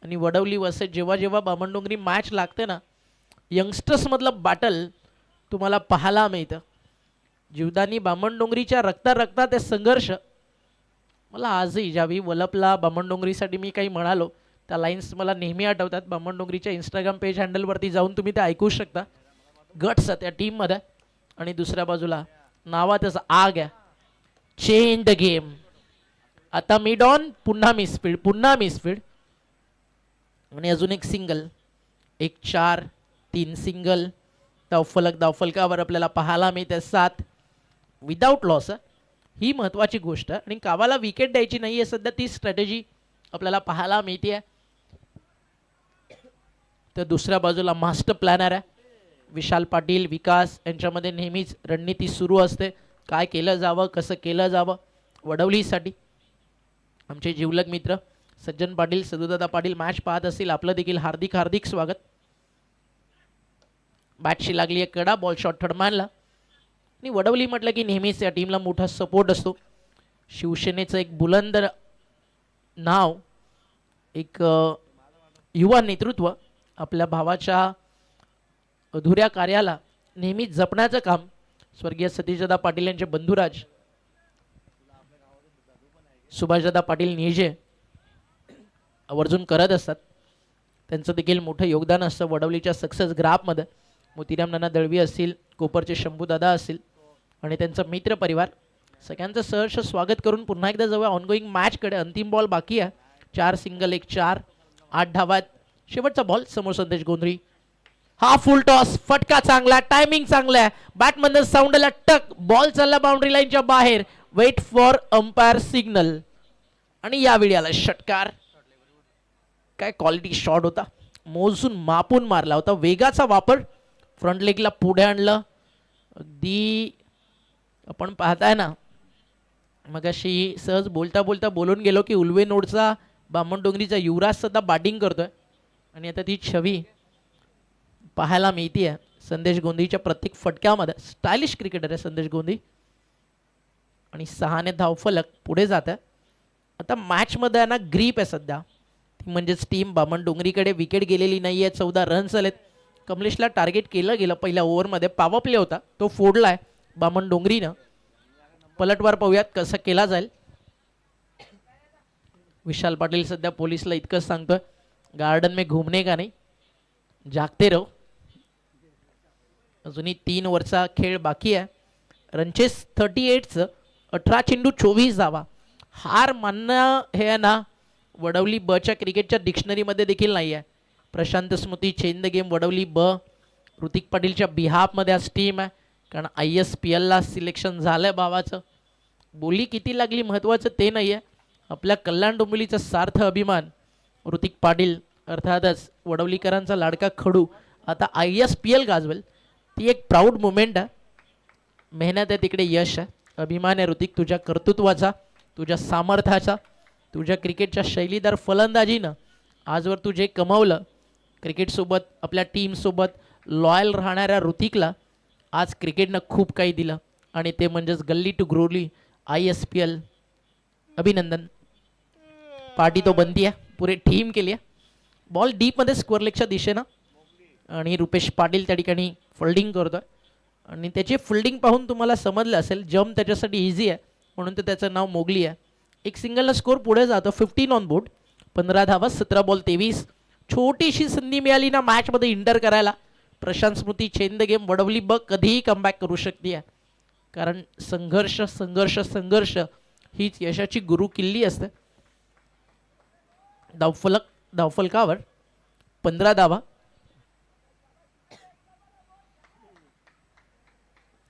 आणि वडवली वर्सेस जेव्हा जेव्हा बामणडोंगरी मॅच लागते ना, यंगस्टर्समधलं बॅटल तुम्हाला पाहायला मिळतं. जीवदानी बामणडोंगरीच्या रक्तात ते संघर्ष मला आजही ज्यावेळी वलपला बामणडोंगरीसाठी मी काही म्हणालो त्या लाईन्स मला नेहमी आठवतात. बामणडोंगरीच्या इंस्टाग्राम पेज हँडलवरती जाऊन तुम्ही ते ऐकू शकता. गट्स त्या टीममध्ये. आणि दुसऱ्या बाजूला नावातच आग आहे. Change the game. आता मिड ऑन, पुन्हा मिसफील्ड, पुन्हा मिसफील्ड आणि अजून एक सिंगल. 1-4, 3 सिंगल. धावफलकावर आपल्याला पाहायला मिळते 7 विदाऊट लॉस. ही महत्त्वाची गोष्ट आहे आणि कावाला विकेट द्यायची नाही आहे सध्या, ती स्ट्रॅटेजी आपल्याला पाहायला मिळते आहे. तर दुसऱ्या बाजूला मास्टर प्लॅनर आहे विशाल पाटील, विकास यांच्यामध्ये नेहमीच रणनीती सुरू असते. काय केलं जावं, कसं केलं जावं वडवलीसाठी. आमचे जिवलग मित्र सज्जन पाटील, सदुदादा पाटील मॅच पाहत असतील, आपलं देखील हार्दिक हार्दिक स्वागत. बॅटशी लागली आहे कडा, बॉल शॉट थर्डमॅनला. आणि वडवली म्हटलं की नेहमीच या टीमला मोठा सपोर्ट असतो. शिवसेनेचं एक बुलंद नाव, एक युवा नेतृत्व, आपल्या भावाच्या अधुऱ्या कार्याला नेहमीच जपण्याचं काम स्वर्गीय सतीशदादा पाटील यांचे बंधुराज सुभाषदादा पाटील निजे आवर्जून करत असतात. त्यांचं देखील मोठं योगदान असतं वडवलीच्या सक्सेस ग्राफमध्ये. मोतीराम नाना दळवी असतील, कोपरचे शंभूदादा असतील आणि त्यांचा मित्र परिवार, सगळ्यांचं सहर्ष स्वागत करून पुन्हा एकदा जाऊया ऑनगोईंग मॅचकडे. अंतिम बॉल बाकी आहे. 4 सिंगल, 1-4, 8 धावात. शेवटचा बॉल समोर संदेश गोंधळी. हा फुल टॉस, फटका चांगला, टायमिंग चांगला आहे, बॅटमधून साऊंड आला, टक, बॉल चालला बाउंड्री लाईनच्या बाहेर. वेट फॉर अंपायर सिग्नल आणि यावेळी आला षटकार. काय क्वालिटी शॉट होता, मोजून मापून मारला होता, वेगाचा वापर, फ्रंट लेगला पुढे आणलं. अगदी आपण पाहताय ना, मग अशी सहज बोलता बोलता बोलून गेलो की उल्वे नोडचा बामणडोंगरीचा युवराज सध्या बॅटिंग करतोय आणि आता ती छवी पाहायला मिळते आहे संदेश गोंधीच्या प्रत्येक फटक्यामध्ये. स्टायलिश क्रिकेटर आहे संदेश गोंधी आणि 6 धावफलक पुढे जात आहे. आता मॅचमध्ये ना ग्रीप आहे सध्या, ती म्हणजेच टीम बामणडोंगरीकडे विकेट गेलेली नाही आहे. 14 रन्स आलेत. कमलेशला टार्गेट केलं गेलं पहिल्या ओव्हरमध्ये, पॉवर प्ले होता तो फोडला आहे बामणडोंगरीनं. पलटवार पाहूयात कसा केला जाईल. विशाल पाटील सध्या पोलिसला इतकंच सांगतोय, गार्डन में घूमने का नहीं, जागते रहो. अजूनही 3 ओव्हरचा खेळ बाकी आहे. रनचेस 38चं, 18 चेंडू 24 धावा. हार मानणं हे ना वडवली बच्या क्रिकेटच्या डिक्शनरीमध्ये देखील नाही आहे. प्रशांत स्मृती चेंज द गेम वडवली ब. ऋतिक पाटीलच्या बिहाफमध्ये आज टीम आहे कारण ISPLला सिलेक्शन झालं भावाचं. बोली किती लागली महत्त्वाचं ते नाही आहे, आपल्या कल्याण डोंबिवलीचा सार्थ अभिमान ऋतिक पाटील अर्थातच वडवलीकरांचा लाडका खडू आता ISPL गाजवेल. ती एक प्राऊड मुमेंट आहे. मेहनत आहे, तिकडे यश आहे. अभिमान आहे ऋतिक तुझ्या कर्तृत्वाचा, तुझ्या सामर्थ्याचा, तुझ्या क्रिकेटच्या शैलीदार फलंदाजीनं आजवर तू जे कमवलं, क्रिकेटसोबत आपल्या टीमसोबत लॉयल राहणाऱ्या ऋतिकला आज क्रिकेटनं खूप काही दिलं आणि ते म्हणजेच गल्ली टू ग्रोली ISPL. अभिनंदन. पार्टी तो बनती आहे, पुरे टीम केली आहे. बॉल डीपमध्ये स्क्वेअर लेगच्या दिशेनं आणि रुपेश पाटील त्या ठिकाणी फिल्डिंग करतोय आणि त्याची फिल्डिंग पाहून तुम्हाला समजलं असेल जम्प त्याच्यासाठी इझी आहे म्हणून तर त्याचं नाव मोगली आहे. एक सिंगलला स्कोर पुढे जातो. 15 ऑन बोर्ड, 15 धावा, 17 बॉल 23. छोटीशी संधी मिळाली ना मॅचमध्ये इंटर करायला. प्रशांत स्मृती चेंज द गेम वडवली ब कधीही कमबॅक करू शकते आहे कारण संघर्ष संघर्ष संघर्ष हीच यशाची गुरु किल्ली असते. धावफलकावर 15 धावा.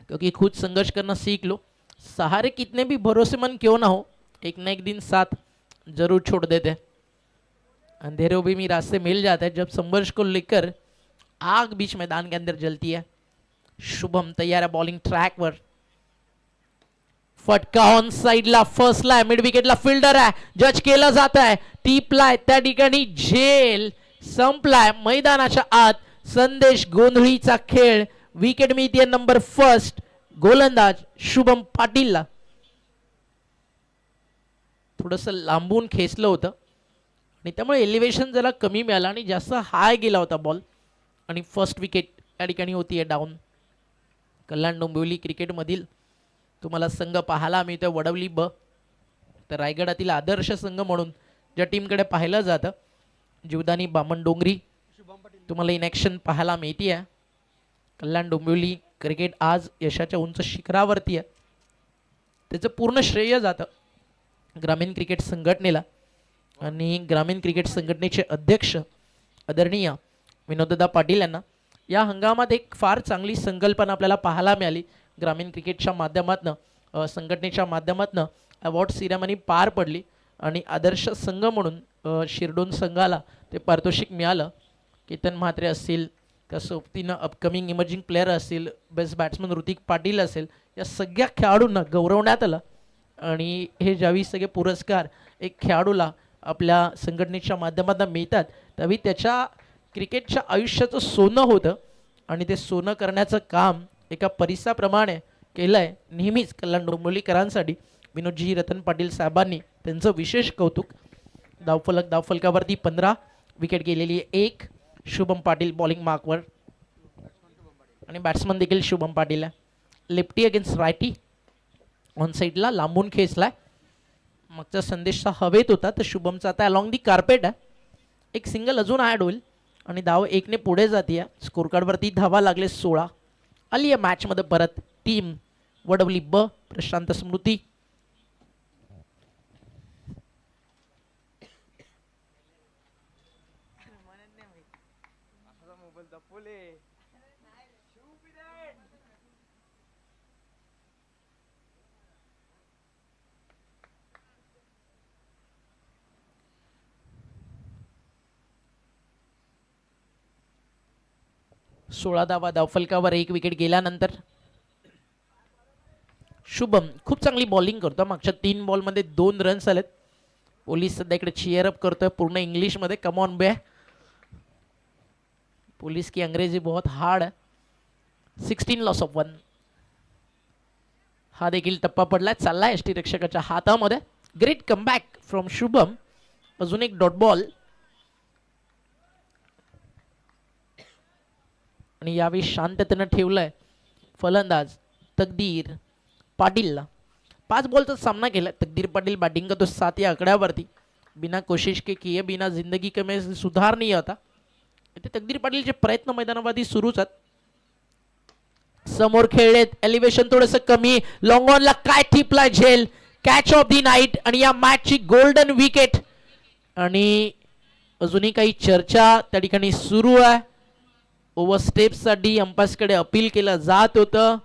क्योंकि खुद संघर्ष करना सीख लो. सहारे कितने भी भरोसेमंद क्यों ना हो, एक ना एक दिन साथ जरूर छोड़ देते हैं। अंधेरों भी रास्ते मिल जाते हैं जब संघर्ष को लेकर आग बीच मैदान के अंदर जलती है। शुभम तैयार है बॉलिंग ट्रॅक वर, फटका ऑन साइडला, फर्स्टला आहे, मिड विकेटला फिल्डर आहे, जज केलं जात आहे, टीपलाय त्या ठिकाणी झेल संपलाय मैदानाच्या आत। संदेश गोंधळीचा खेळ, विकेट मिळते नंबर फर्स्ट, गोलंदाज शुभम पाटीलला। थोडस लांबून खेचलं होतं आणि त्यामुळे एलिव्हेशन जरा कमी मिळालं आणि जास्त हाय गेला होता बॉल आणि फर्स्ट विकेट त्या ठिकाणी होती डाऊन। कल्याण डोंबिवली क्रिकेटमधील तुम्हाला संघ पाहायला मिळतोय वडवली ब, तर रायगडातील आदर्श संघ म्हणून ज्या टीमकडे पाहिलं जातं जीवदानी बामणडोंगरी तुम्हाला इन ॲक्शन पाहायला मिळते आहे। कल्याण डोंबिवली क्रिकेट आज यशाच्या उंच शिखरावरती आहे, त्याचं पूर्ण श्रेय जातं ग्रामीण क्रिकेट संघटनेला आणि ग्रामीण क्रिकेट संघटनेचे अध्यक्ष आदरणीय विनोददा पाटील यांना। या हंगामात एक फार चांगली संकल्पना आपल्याला पाहायला मिळाली, ग्रामीण क्रिकेटच्या माध्यमातून संघटनेच्या माध्यमातून अवॉर्ड सिरेमनी पार पडली आणि आदर्श संघ म्हणून शिरडोन संघाला ते पारितोषिक मिळालं। केतन म्हात्रे असतील, त्या सोबतीनं अपकमिंग इमर्जिंग प्लेयर असतील, बेस्ट बॅट्समन ऋतिक पाटील असेल, या सगळ्या खेळाडूंना गौरवण्यात आलं आणि हे ज्यावेळी सगळे पुरस्कार एक खेळाडूला आपल्या संघटनेच्या माध्यमातून मिळतात त्यावेळी त्याच्या क्रिकेटच्या आयुष्याचं सोनं होतं आणि ते सोनं करण्याचं काम एका परिसाप्रमाणे केलं आहे नेहमीच कल्याण डोंबिवलीकरांसाठी विनोदजी रतन पाटील साहेबांनी, त्यांचं विशेष कौतुक। धावफलकावरती 15, विकेट गेलेली 1, शुभम पाटील बॉलिंग मार्कवर आणि बॅट्समन देखील शुभम पाटील आहे। लेफ्टी अगेन्स्ट रायटी, ऑन साईडला लांबून खेचलाय, मागचा संदेशचा हवेत होता तर शुभमचा आता अलॉंग दी कार्पेट आहे, एक सिंगल अजून ॲड होईल आणि धाव 1ने पुढे जाते। स्कोर कार्डवरती धावा लागले 16। आली आहे मॅचमध्ये परत टीम वडवली ब, प्रशांत स्मृती सोळा धावा धावफलकावर, 1 विकेट गेल्यानंतर शुभम खूप चांगली बॉलिंग करतो, मागच्या 3 बॉलमध्ये 2 रन्स आलेत। पोलीस सध्या इकडे चीयर अप करतोय पूर्ण इंग्लिशमध्ये, कम ऑन बे, पुलिस की अंग्रेजी बहुत हार्ड है। 16 लॉस ऑफ 1, हा देखील टप्पा पडलाय, चाललाय एसटी रक्षकाच्या हातामध्ये। ग्रेट कमबॅक फ्रॉम शुभम, अजून एक डॉट बॉल आणि यावेळी शांततेनं ठेवलंय फलंदाज तकदीर पाटीलला। 5 बॉलचा सामना केला, तकदीर पाटील बैटिंग करतो 7 या आकड्यावरती, बिना कोशिश के किए बिना जिंदगी के में सुधार नहीं होता। इथे तकदीर पाटीलचे प्रयत्न मैदानावरती सुरूच आहेत। समोर खेळलेत, एलिव्हेशन थोडंसं कमी, लॉंग ऑनला काय टिपलाय झेल, कॅच ऑफ दी नाईट आणि या मॅचची गोल्डन विकेट आणि अजूनही काही चर्चा त्या ठिकाणी सुरू आहे। ओव्हर स्टेप्ससाठी अंपायर्सकडे अपील केलं जात होतं,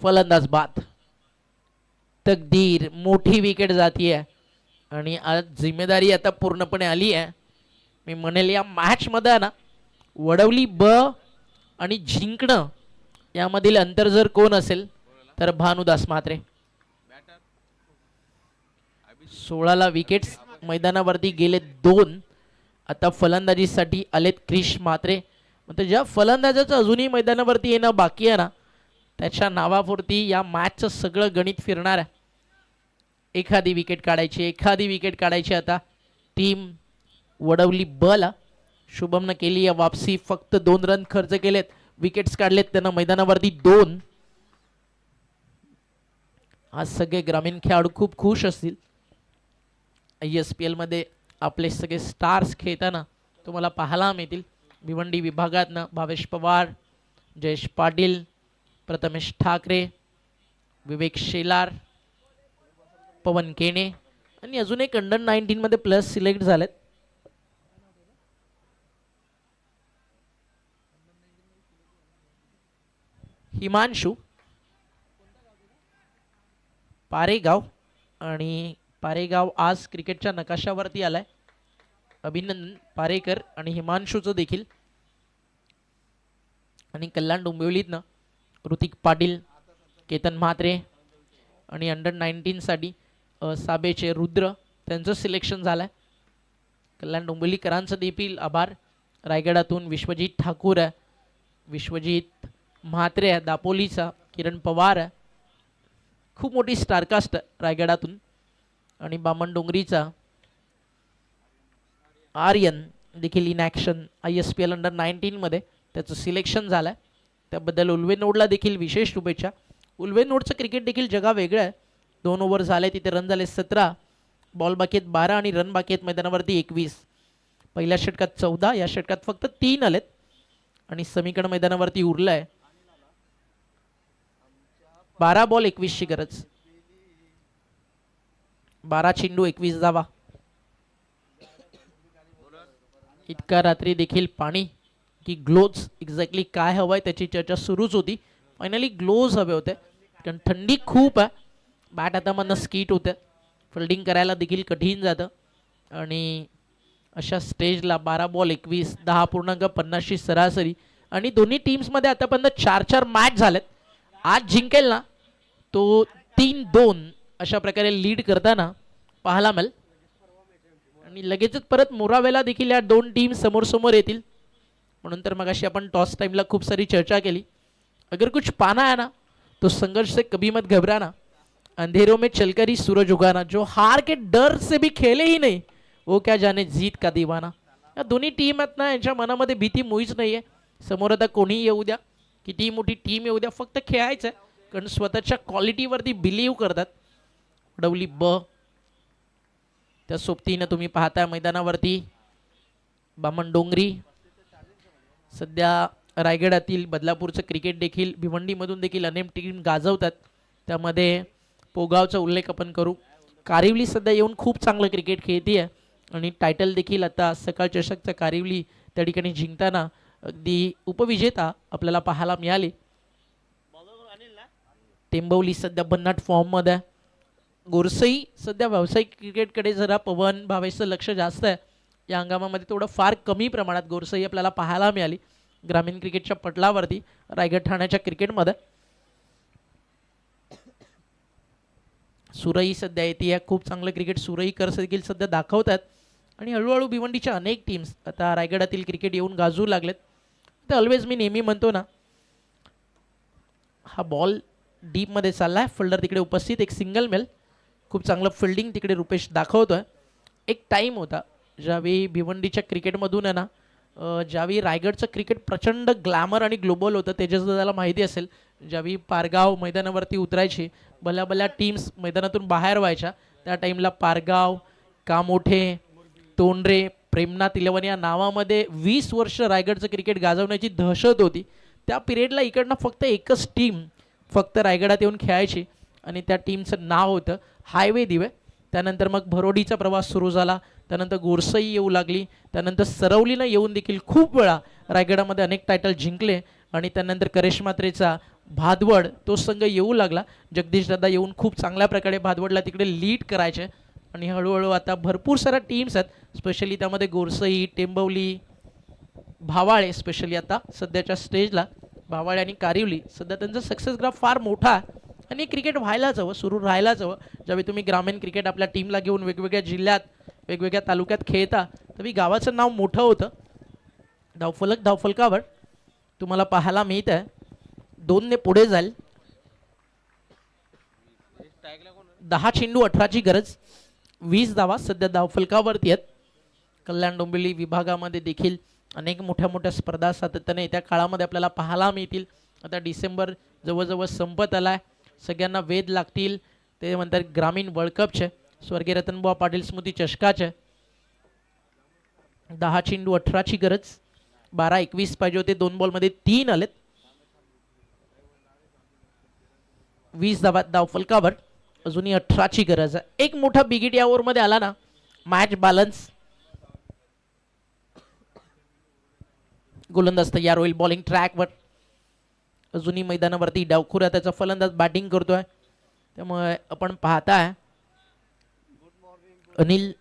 फलंदाज बाद, तकदीर मोठी विकेट जातीये आणि आज जिम्मेदारी आता पूर्णपणे आली आहे। मी म्हणेल या मॅच मध्ये ना वडवली ब आणि जिंकणं यामधील अंतर जर कोण असेल तर भानुदास म्हात्रे। 16 विकेट्स मैदानावरती गेले 2, आता फलंदाजीसाठी आलेत क्रिश म्हात्रे। म्हणजे ज्या फलंदाजाचं अजूनही मैदानावरती येणं बाकी आहे ना त्याच्या नावापुरती या मॅचचं सगळं गणित फिरणार आहे। एखादी विकेट काढायची आता टीम वडवली बला। शुभमनं केली आहे वापसी, फक्त 2 रन खर्च केलेत, विकेट्स काढलेत त्यानं मैदानावरती 2। आज सगळे ग्रामीण खेळाडू खूप खुश असतील। ISPL मध्ये आपले सगळे स्टार्स खेळताना तुम्हाला पाहायला मिळतील। भिवंडी विभागातनं भावेश पवार, जयेश पाटील, प्रथमेश ठाकरे, विवेक शेलार, पवन केणे आणि अजून एक अंडर 19 मध्ये प्लस सिलेक्ट झालेत। हिमांशू पारेगाव, आणि पारेगाव आज क्रिकेटच्या नकाशावरती आलाय. अभिनंदन पारेकर आणि हिमांशूचं देखील. आणि कल्याण डोंबिवलीतनं ऋतिक पाटील, केतन म्हात्रे आणि अंडर 19 साठी साबेचे रुद्र त्यांचं सिलेक्शन झालंय. कल्याण डोंबिवलीकरांचं देखील आभार. रायगडातून विश्वजित ठाकूर आहे, विश्वजित म्हात्रे आहे, दापोलीचा किरण पवार आहे, खूप मोठी स्टारकास्ट रायगडातून. आणि बामणडोंगरीचा आर्यन देखील इन ॲक्शन ISPL अंडर 19 मध्ये त्याचं सिलेक्शन झालं आहे. त्याबद्दल उल्वेनोडला देखील विशेष शुभेच्छा. उल्वेनोडचं क्रिकेट देखील जगा वेगळं आहे. 2 ओव्हर झाले, तिथे रन झाले 17, बॉल बाकी आहेत 12 आणि रन बाकी आहेत मैदानावरती 21. पहिल्या षटकात 14, या षटकात फक्त 3 आलेत आणि समीकरण मैदानावरती उरलं आहे. 12 बॉल 21ची गरज, 12 चेंडू 21 धावा. इतका रात्री देखील पाणी की ग्लोव्ज एक्झॅक्टली काय हवंय त्याची चर्चा सुरूच होती. फायनली ग्लोव्ज हवे होते कारण थंडी खूप आहे. बॅट हातामधनं स्कीट होते, फिल्डिंग करायला देखील कठीण जातं. आणि अशा स्टेजला 12 बॉल 21, 10.50ची सरासरी. आणि दोन्ही टीम्समध्ये आतापर्यंत 4-4 मॅच झालेत. आज जिंकेल ना तो 3-2 अशा प्रकारे लीड करताना पाहायला मिळेल. आणि लगेचच परत मोरावेला देखील या 2 टीम समोर येतील. म्हणून तर मगाशी आपण टॉस टाइमला खूप सारी चर्चा केली. अगर कुछ पाना है ना तो संघर्ष से कभी मत घबराना, अंधेरों में चलकर ही सूरज उगाना, जो हार के डर से भी खेले ही नहीं वो क्या जाने जीत का दीवाना. या दोन्ही टीम आहेत ना, यांच्या मनामध्ये भीती मुळीच नाही आहे. समोर आता कोणीही येऊ द्या, किती मोठी टीम येऊ द्या, फक्त खेळायचं आहे. कारण स्वतःच्या क्वालिटीवरती बिलीव्ह करतात. वडवली ब त्या सोबतीनं तुम्ही पाहताय मैदानावरती बामणडोंगरी. सध्या रायगडातील बदलापूरचं क्रिकेट देखील भिवंडीमधून देखील अनेक टीम गाजवतात. त्यामध्ये पोगावचा उल्लेख आपण करू. कारिवली सध्या येऊन खूप चांगलं क्रिकेट खेळते आहे आणि टायटल देखील आता सकाळ चषकचा कारिवली त्या ठिकाणी जिंकताना अगदी उपविजेता आपल्याला पाहायला मिळाली. टेंबवली सध्या भन्नाट फॉर्ममध्ये. गोरसई सध्या व्यावसायिक क्रिकेटकडे जरा पवन भावेचं लक्ष जास्त आहे. या हंगामामध्ये थोडं फार कमी प्रमाणात गोरसई आपल्याला पाहायला मिळाली ग्रामीण क्रिकेटच्या पटलावरती रायगड ठाण्याच्या क्रिकेटमध्ये. सुरई सध्या येते, खूप चांगलं क्रिकेट सुरई करस देखील सध्या दाखवतात. आणि हळूहळू भिवंडीच्या अनेक टीम्स आता रायगडातील क्रिकेट येऊन गाजू लागलेत. तर ऑलवेज मी नेहमी म्हणतो ना, हा बॉल डीपमध्ये चाललाय, फिल्डर तिकडे उपस्थित, एक सिंगल मेल. खूप चांगलं फिल्डिंग तिकडे रुपेश दाखवतोय. एक टाईम होता ज्यावेळी भिवंडीच्या क्रिकेटमधून आहे ना, ज्यावेळी रायगडचं क्रिकेट प्रचंड ग्लॅमर आणि ग्लोबल होतं. त्याला माहिती असेल, ज्यावेळी पारगाव मैदानावरती उतरायची, भल्या टीम्स मैदानातून बाहेर व्हायच्या, त्या टाईमला पारगाव, कामोठे, तोंडरे, प्रेमनाथ 11 या नावामध्ये 20 वर्ष रायगडचं क्रिकेट गाजवण्याची दहशत होती. त्या पिरियडला इकडनं फक्त एकच टीम फक्त रायगडात येऊन खेळायची आणि त्या टीमचं नाव होतं हायवे दिवे. त्यानंतर मग भरोडीचा प्रवास सुरू झाला, त्यानंतर गोरसई येऊ लागली, त्यानंतर सरवलीनं येऊन देखील खूप वेळा रायगडामध्ये अनेक टायटल जिंकले. आणि त्यानंतर करेश मात्रेचा भादवड तो संघ येऊ लागला. जगदीश दादा येऊन खूप चांगल्या प्रकारे भादवडला तिकडे लीड करायचे. आणि हळूहळू आता भरपूर साऱ्या टीम्स आहेत, स्पेशली त्यामध्ये गोरसई, टेंबवली, भावाळे. स्पेशली आता सध्याच्या स्टेजला भावाळे आणि कारिवली सध्या त्यांचा सक्सेस ग्राफ फार मोठा आहे. आणि क्रिकेट व्हायलाच हवं, सुरू राहायलाच हवं. ज्यावेळी तुम्ही ग्रामीण क्रिकेट आपल्या टीमला घेऊन वेगवेगळ्या जिल्ह्यात, वेगवेगळ्या तालुक्यात खेळता, तरी गावाचं नाव मोठं होतं. धावफलकावर तुम्हाला पाहायला मिळत आहे 2 पुढे जाईल. 10 चेंडू 18ची गरज, 20 धावा सध्या धावफलकावरती आहेत. कल्याण डोंबिवली विभागामध्ये देखील अनेक मोठ्या स्पर्धा सातत्याने येत्या काळामध्ये आपल्याला पाहायला मिळतील. आता डिसेंबर जवळजवळ संपत आलाय, सगळ्यांना वेध लागतील. ते म्हणतात ग्रामीण वर्ल्ड कपचे, स्वर्गीय रतनबुवा पाटील स्मृती चषकाचे. 10 चेंडू 18ची गरज, 12-21 पाहिजे होते, 2 बॉलमध्ये 3 आलेत. 20 धावा धावफलकावर, अजूनही 18ची गरज आहे. एक मोठा बिगिट या ओव्हरमध्ये आला ना, मॅच बॅलन्स. गोलंदाज तयार होईल बॉलिंग ट्रॅकवर. अजूनही मैदानावरती डावखुरा त्याचा फलंदाज बॅटिंग करतोय. त्यामुळे आपण पाहताय अनिल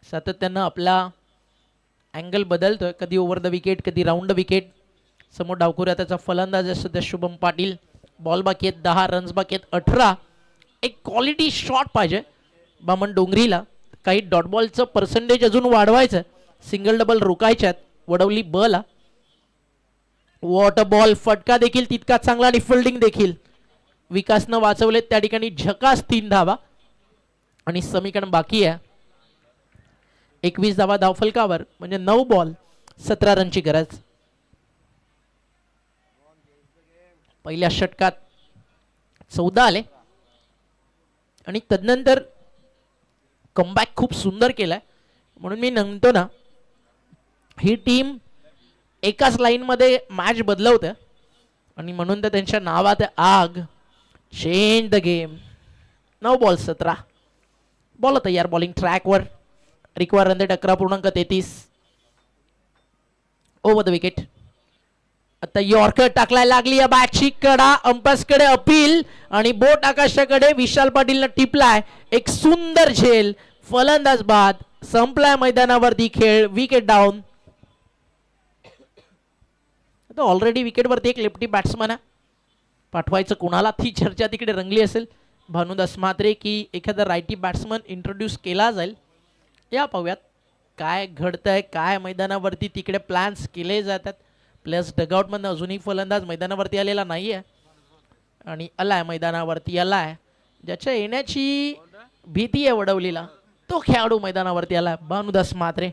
सातत्यानं आपला अँगल बदलतोय, कधी ओव्हर द विकेट कधी राऊंड द विकेट. समोर डावखुरा त्याचा फलंदाज आहे सध्या शुभम पाटील. बॉल बाकी आहेत 10, रन्स बाकी आहेत 18. एक क्वालिटी शॉट पाहिजे बामण डोंगरीला. काही डॉट बॉलचं पर्सेंटेज अजून वाढवायचं, सिंगल डबल रोकायच्यात. वडवली बला वॉटर बॉल, फटका देखील तितका चांगला आणि फिल्डिंग देखील विकासनं वाचवलेत त्या ठिकाणी. झकास 3 धावा आणि समीकरण बाकी आहे 21 धावा धावफलकावर, म्हणजे 9 बॉल 17 रनची गरज. पहिल्या षटकात 14 आले आणि तदनंतर कमबॅक खूप सुंदर केलाय. म्हणून मी म्हणतो ना, ही टीम एकाच लाईनमध्ये मॅच बदलवते आणि म्हणून तर त्यांच्या नावात आहे आग. Change the game. 9 ball 17. Ball तयार, बॉलिंग ट्रॅकवर. Require run rate 11.33. Over the wicket. आता यॉर्कर टाकलाय, लागली या बॅटची कडा, अंपायर्सकडे अपील आणि बोट आकाशाकडे. विशाल पाटीलनं टिपलाय, एक सुंदर झेल, फलंदाज बाद. संपलाय मैदानावरती खेळ. Wicket down. आता ऑलरेडी विकेटवरती एक लेफ्टी बॅट्समन आहे, पाठवायचं कोणाला ती चर्चा तिकडे रंगली असेल. भानुदास म्हात्रे की एखादा रायटी बॅट्समन इंट्रोड्यूस केला जाईल. या पाहूयात काय घडतंय, काय मैदानावरती तिकडे प्लॅन्स केले जातात. प्लेयर्स डगआउटमधनं अजूनही फलंदाज मैदानावरती आलेला नाही आहे आणि आलाय मैदानावरती, आलाय ज्याच्या येण्याची भीती आहे वडवलीला, तो खेळाडू मैदानावरती आलाय भानुदास म्हात्रे.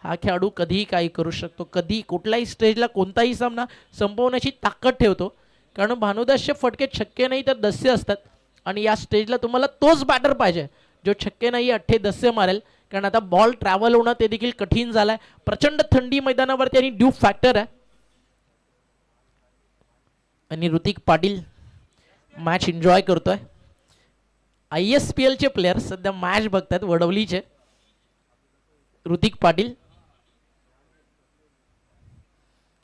हा खेळाडू कधीही काही करू शकतो, कधी कुठल्याही स्टेजला कोणताही सामना संपवण्याची ताकद ठेवतो. कारण भानुदासचे फटके छक्के नाही तर दस्य असतात आणि या स्टेजला तुम्हाला तोच बॅटर पाहिजे जो छक्के नाही अठ्ठे दस्य मारेल. कारण आता बॉल ट्रॅव्हल होणं ते देखील कठीण झालंय. प्रचंड थंडी मैदानावरती आणि ड्यू फॅक्टर आहे. आणि ऋतिक पाटील मॅच एन्जॉय करतोय. ISPL चे प्लेयर सध्या मॅच बघतात वडवलीचे. ऋतिक पाटील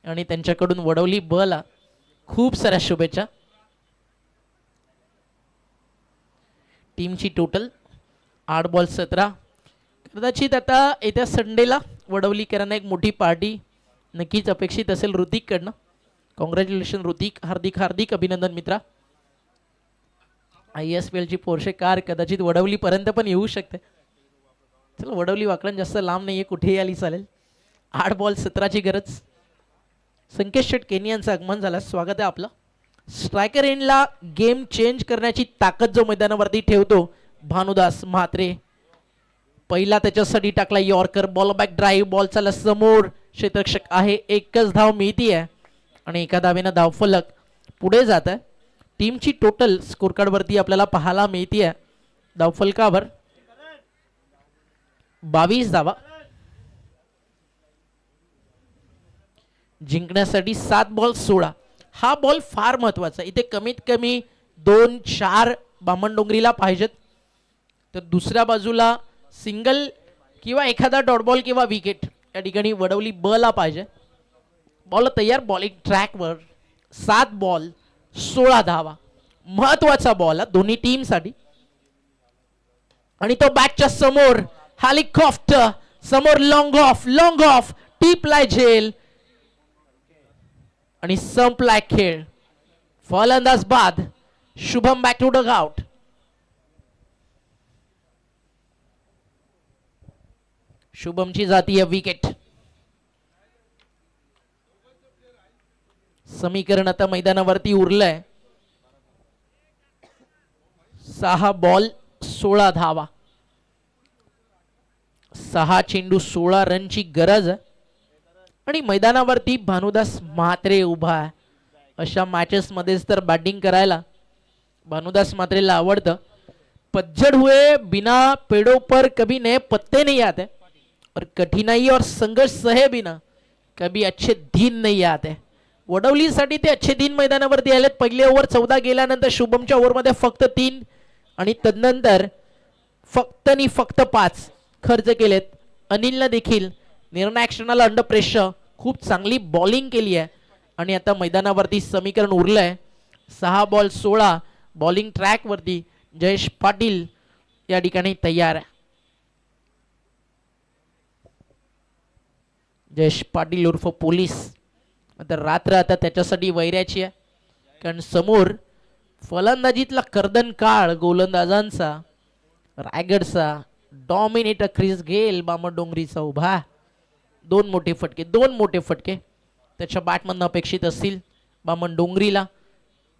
आणि त्यांच्याकडून वडवली बला खूप साऱ्या शुभेच्छा. टीमची टोटल 8 बॉल 17. कदाचित आता येत्या संडेला वडवलीकरांना एक मोठी पार्टी नक्कीच अपेक्षित असेल ऋतिककडनं. कॉंग्रॅच्युलेशन ऋतिक, हार्दिक हार्दिक अभिनंदन मित्रा. ISPL ची पोर्शे कार कदाचित वडवलीपर्यंत पण येऊ शकते. चला, वडवली वाकडण जास्त लांब नाहीये, कुठेही आली चालेल. 8 बॉल 17ची गरज. संकेत शेट केनियांचं आगमन झालं, स्वागत आहे आपलं. स्ट्रायकर एंडला गेम चेंज करण्याची ताकद जो मैदानावरती ठेवतो भानुदास म्हात्रे. पहिला त्याच्यासाठी टाकला yorker, ball back drive, ball चालला समोर, क्षेत्ररक्षक आहे, एकच धाव मिळतीये आणि एका धावेनं धावफलक पुढे जात आहे. टीमची टोटल स्कोर कार्ड वरती आपल्याला पाहायला मिळतीये धावफलकावर 22 धावा. जिंकण्यासाठी 7 बॉल 16. हा बॉल फार महत्वाचा. इथे कमीत कमी 2-4 बामण डोंगरीला पाहिजेत. तर दुसऱ्या बाजूला सिंगल किंवा एखादा डॉट बॉल किंवा विकेट या ठिकाणी वडवली बला पाहिजे. बॉल तयार, बॉलिंग ट्रॅकवर. 7 बॉल 16 धावा. महत्वाचा बॉल दोन्ही टीमसाठी. आणि तो बॅटच्या समोर, हेलिकॉप्टर समोर, लॉंग ऑफ टिपलाय झेल आणि संपलाय खेळ. फलंदाज बाद. Shubham back to dugout. शुभमची जातीय विकेट. समीकरण आता मैदानावरती उरलंय 6 बॉल 16 धावा. 6 चेंडू 16 रनची गरज आहे आणि मैदानावरती भानुदास म्हात्रे उभा आहे. अशा मॅचेस मध्येच तर बॅटिंग करायला भानुदास म्हात्रेला आवडतं. पज्जड़ हुए बिना पेड़ों पर कभी नए पत्ते नहीं आते और कठिनाई और संघर्ष सहे बिना कभी अच्छे दिन नहीं आते. वडवलीसाठी ते अच्छे दिन मैदानावरती आलेत. पहिले ओव्हर 14 गेल्यानंतर शुभमच्या ओव्हरमध्ये फक्त 3 आणि तदनंतर फक्त 5 खर्च केलेत. अनिलनं देखील निर्णायक क्षणाला अंडर प्रेशर खूप चांगली बॉलिंग केली आहे. आणि आता मैदानावरती समीकरण उरलंय 6 बॉल 16. बॉलिंग ट्रॅक वरती जयेश पाटील या ठिकाणी तयार आहे. जयेश पाटील उर्फ पोलीस. आता रात्र आता त्याच्यासाठी वैऱ्याची आहे, कारण समोर फलंदाजीतला कर्दन काळ गोलंदाजांचा रायगडचा डॉमिनेटर क्रिस गेल बामणडोंगरीचा उभा. दोन मोठे फटके त्याच्या बॅटमधनं अपेक्षित असतील बामणडोंगरीला.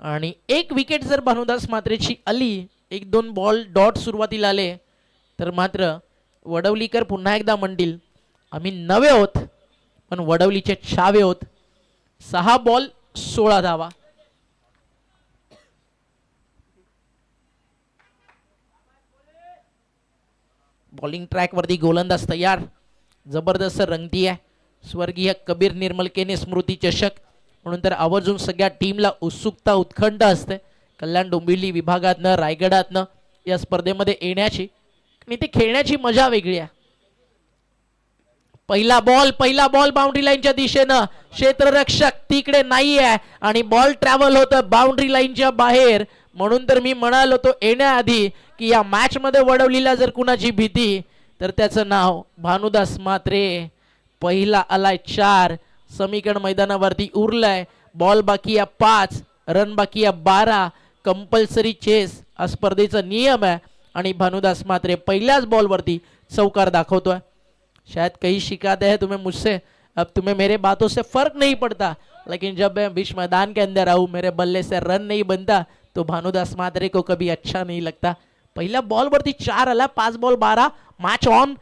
आणि एक विकेट जर भानुदास मात्रेची आली, 1-2 बॉल डॉट सुरुवातीला आले, तर मात्र वडवलीकर पुन्हा एकदा म्हणतील आम्ही नवे होत पण वडवलीचे छावे होत. 6 बॉल 16 धावा. बॉलिंग ट्रॅक वरती गोलंदाज तयार. जबरदस्त रंगती आहे. स्वर्गीय कबीर निर्मलकेने स्मृती चषक म्हणून तर आवर्जून सगळ्या टीमला उत्सुकता उत्कंठ असते कल्याण डोंबिवली विभागातनं रायगडातनं या स्पर्धेमध्ये येण्याची, आणि ते खेळण्याची मजा वेगळी आहे. पहिला बॉल बाउंड्री लाईनच्या दिशेनं, क्षेत्ररक्षक तिकडे नाही आहे आणि बॉल ट्रॅव्हल होतं बाउंड्री लाईनच्या बाहेर. म्हणून तर मी म्हणालो तो येण्याआधी की या मॅच मध्ये वडवलीला जर कुणाची भीती तर त्याचं नाव भानुदास मात्रे. पहिला आलाय 4. समीकरण मैदानावरती उरलाय. बॉल बाकी आहे 5, रन बाकी आहे 12. कंपल्सरी चेस हा स्पर्धेचा नियम आहे आणि भानुदास मात्रे पहिल्याच बॉलवरती चौकार दाखवतोय. शायद कहीं शिकायत है तुम्हें मुझसे, अब तुम्हें मेरे बातों से फर्क नहीं पड़ता, लेकिन जब मैं बीच मैदान के अंदर आऊँ मेरे बल्ले से रन नहीं बनता तो भानुदास मात्रे को कभी अच्छा नहीं लगता. पहिल्या बॉलवरती 4 आला. 5 बॉल 12. Match on.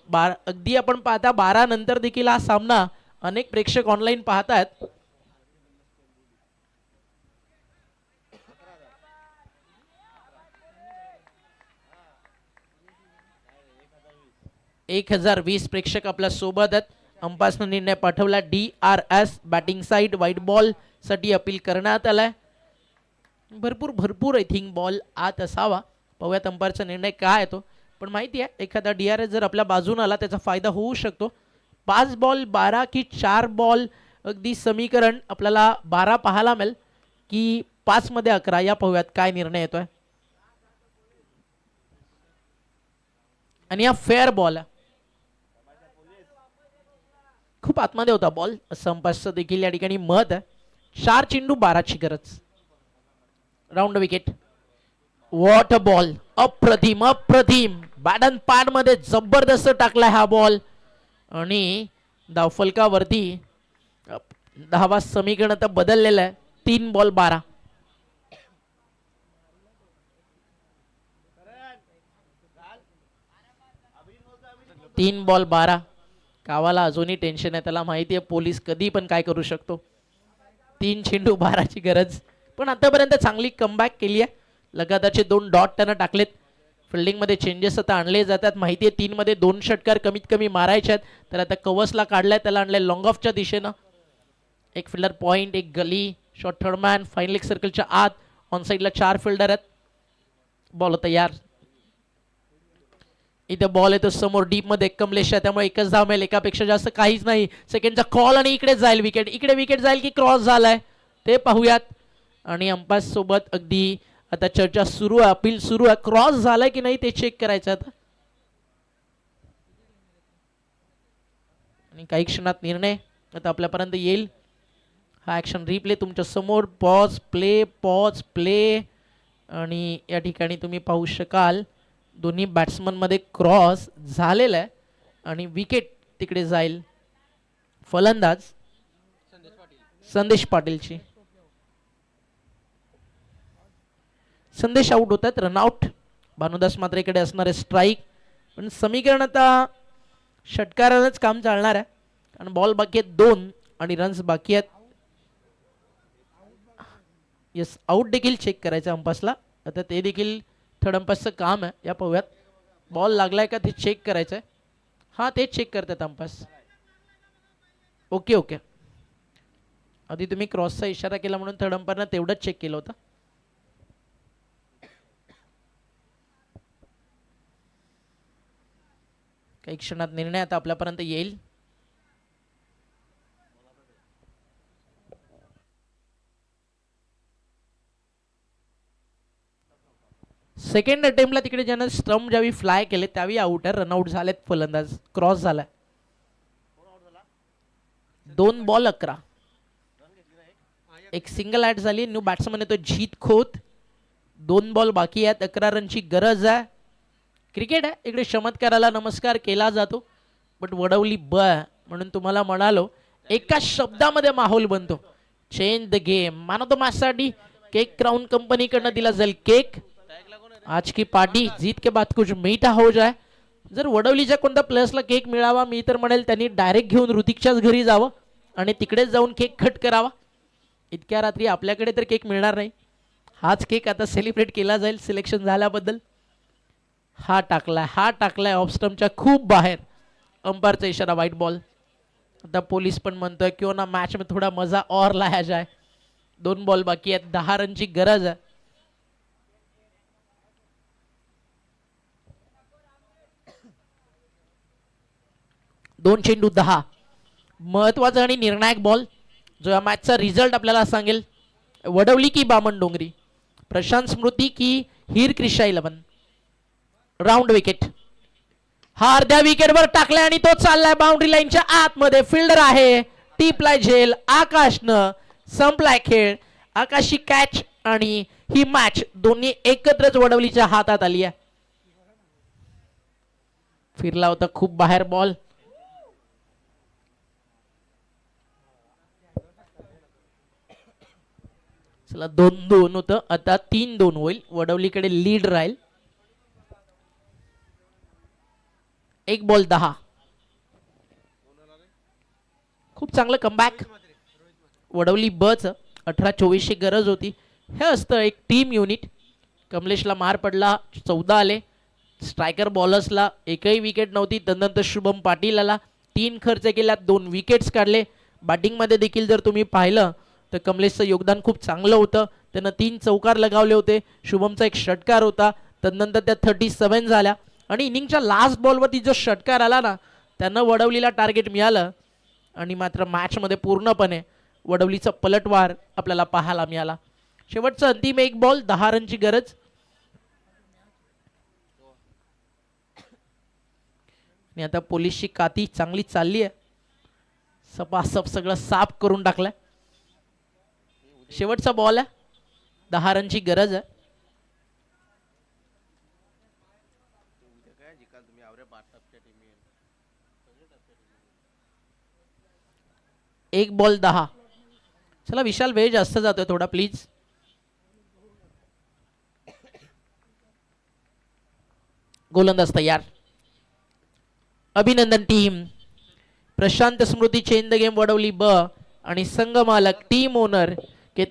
अगदी आपण पाहता 12 नंतर देखील हा सामना अनेक प्रेक्षक ऑनलाईन पाहतात. एक 1020 प्रेक्षक आपल्या सोबत आहेत. अंपायरने निर्णय पाठवला DRS batting side white ball साठी अपील करण्यात आलाय. भरपूर आय थिंक बॉल आत असावा. पाहूयात अंपायरचा निर्णय काय येतो. पण माहिती आहे एखादा DRS जर आपल्या बाजून आला त्याचा फायदा होऊ शकतो. 5 बॉल 12 की 4 बॉल अगदी समीकरण आपल्याला 12 पाहायला मिळेल की 5 मध्ये 11 या पाहूयात काय निर्णय येतोय. आणि हा फेअर बॉल आहे. खूप आतमध्ये होता बॉल असं अंपायरचं देखील या ठिकाणी मत आहे. 4 चेंडू 12 ची गरज. Round wicket. What a ball. अप्रतिम बॅट अँड पॅड मध्ये जबरदस्त टाकलाय हा बॉल आणि धावफलकावरती धावा समीकरण आता बदललेलं आहे. 3 बॉल 12. तीन बॉल 12. कावाला अजूनही टेन्शन आहे. त्याला माहिती आहे पोलीस कधी पण काय करू शकतो. 3 चेंडू 12 ची गरज. पण आतापर्यंत चांगली कमबॅक केली आहे. लगातारचे 2 डॉट त्यानं टाकलेत. फिल्डिंग मध्ये चेंजेस आता आणले जातात. माहिती आहे 3 मध्ये 2 षटकार कमीत कमी मारायचे आहेत. तर आता कवसला काढलाय, त्याला आणलंय लॉंग ऑफच्या दिशेनं. एक फिल्डर पॉइंट, एक gully short, third man, fine leg सर्कलच्या आत. ऑन साईडला 4 फिल्डर आहेत. बॉल तयार. इथे बॉल येतो समोर डीप मध्ये कमलेश आहे, त्यामुळे एकच धाव मिळेल. एकापेक्षा जास्त काहीच नाही. सेकंडचा कॉल आणि इकडे जाईल विकेट. इकडे विकेट जाईल की क्रॉस झालाय ते पाहूयात. आणि अंपायर सोबत अगदी आता चर्चा सुरू आहे, अपील सुरू आहे. क्रॉस झालाय की नाही ते चेक करायचं आता. आणि काही क्षणात निर्णय आता आपल्यापर्यंत येईल. हा ऍक्शन रिप्ले तुमच्या समोर. पॉज प्ले आणि या ठिकाणी तुम्ही पाहू शकाल दोन्ही बॅट्समन मध्ये क्रॉस झालेला आहे आणि विकेट तिकडे जाईल फलंदाज संदेश पाटीलची. संदेश आउट होतात. रनआउट. भानुदास मात्रेकडे असणारे स्ट्राईक. पण समीकरण आता षटकारानंच काम चालणार आहे कारण बॉल बाकी आहेत 2 आणि रन्स बाकी आहेत. यस, आउट देखील चेक करायचं अंपासला. आता ते देखील थर्ड अंपासचं काम आहे. या पाहूयात बॉल लागलाय का ते चेक करायचंय. हा ते चेक करतात अंपास. ओके. आधी तुम्ही क्रॉसचा इशारा केला म्हणून थर्ड अंपायरनं तेवढंच चेक केलं होतं. काही क्षणात निर्णय आता आपल्यापर्यंत येईल. सेकंड अटेम्प्टला तिकडे ज्यानं स्टंप ज्यावेळी फ्लाय केले त्यावेळी आउट आहे, रनआउट झालेत फलंदाज, क्रॉस झालाय. 2 बॉल 11. एक सिंगल ऍड झाली. न्यू बॅट्समन येतो जीत खोत. 2 बॉल बाकी आहेत. 11 रनची गरज आहे. क्रिकेट आहे इकडे, चमत्काराला नमस्कार केला जातो. बट वडवली म्हणून तुम्हाला म्हणालो, एका शब्दामध्ये माहोल बनतो. Change the game. मान ऑफ द मॅच साठी केक क्राउन कंपनी कडनं दिला जाईल केक. आज की पार्टी जीत के बाद कुछ मीठा हो जाए. जर वडवलीच्या कोणत्या प्लेयर्सला केक मिळावा, मी तर म्हणेल त्यांनी डायरेक्ट घेऊन ऋतिकच्याच घरी जावं आणि तिकडेच जाऊन केक कट करावा. इतक्या रात्री आपल्याकडे तर केक मिळणार नाही. हाच केक आता सेलिब्रेट केला जाईल सिलेक्शन झाल्याबद्दल. हा टाकलाय ऑफ स्टंपच्या खूप बाहेर. अंपायरचा इशारा, व्हाईट बॉल. आता पोलीस पण म्हणतोय क्यों ना मॅच में थोडा मजा और लाया जाए. 2 बॉल बाकी आहेत. 10 रनची गरज आहे. दोन चेंडू 10. महत्वाचा आणि निर्णायक बॉल जो या मॅचचा रिझल्ट आपल्याला सांगेल. वडवली की बामण डोंगरी, प्रशांत स्मृती की हीर क्रिशा 11. Round wicket. हा अर्ध्या विकेटवर टाकलाय आणि तो चाललाय बाउंड्री लाईनच्या आतमध्ये. फिल्डर आहे टीपलाय झेल. आकाशनं संपलाय खेळ. आकाशी कॅच आणि ही मॅच दोन्ही एकत्रच वडवलीच्या हातात आली आहे. फिरला होता खूप बाहेर बॉल. चला 2-2 होतं, आता 3-2 होईल. वडवलीकडे लीड राहील. 1 बॉल 10. खूप चांगलं कमबॅक. वडवली बच 18-24 ची गरज होती. हे असतं एक टीम युनिट. कमलेशला मार पडला, 14 आले. स्ट्रायकर बॉलर्सला एकही विकेट नव्हती. त्यानंतर शुभम पाटील आला, 3 खर्च केला, 2 विकेट्स काढले. बॅटिंगमध्ये देखील जर तुम्ही पाहिलं तर कमलेशचं योगदान खूप चांगलं होतं. त्यानं 3 चौकार लगावले होते. शुभमचा एक षटकार होता. त्यानंतर त्या 37 झाल्या आणि इनिंगच्या लास्ट बॉलवरती जो षटकार आला ना, त्यानं वडवलीला टार्गेट मिळालं आणि मात्र मॅचमध्ये पूर्णपणे वडवलीचा पलटवार आपल्याला पाहायला मिळाला. शेवटचा अंतिम 1 बॉल 10 रनची गरज. आणि आता पोलीसची काती चांगली चालली आहे. सपासप सगळं साफ करून टाकलंय. शेवटचा बॉल आहे. 10 रनची गरज आहे. एक बॉल 10. चला विशाल, वेळ जास्त जातोय थोडा प्लीज. गोलंदाज तयार. अभिनंदन team. Prashant Smriti change the game Wadavali आणि संघ मालक टीम ओनर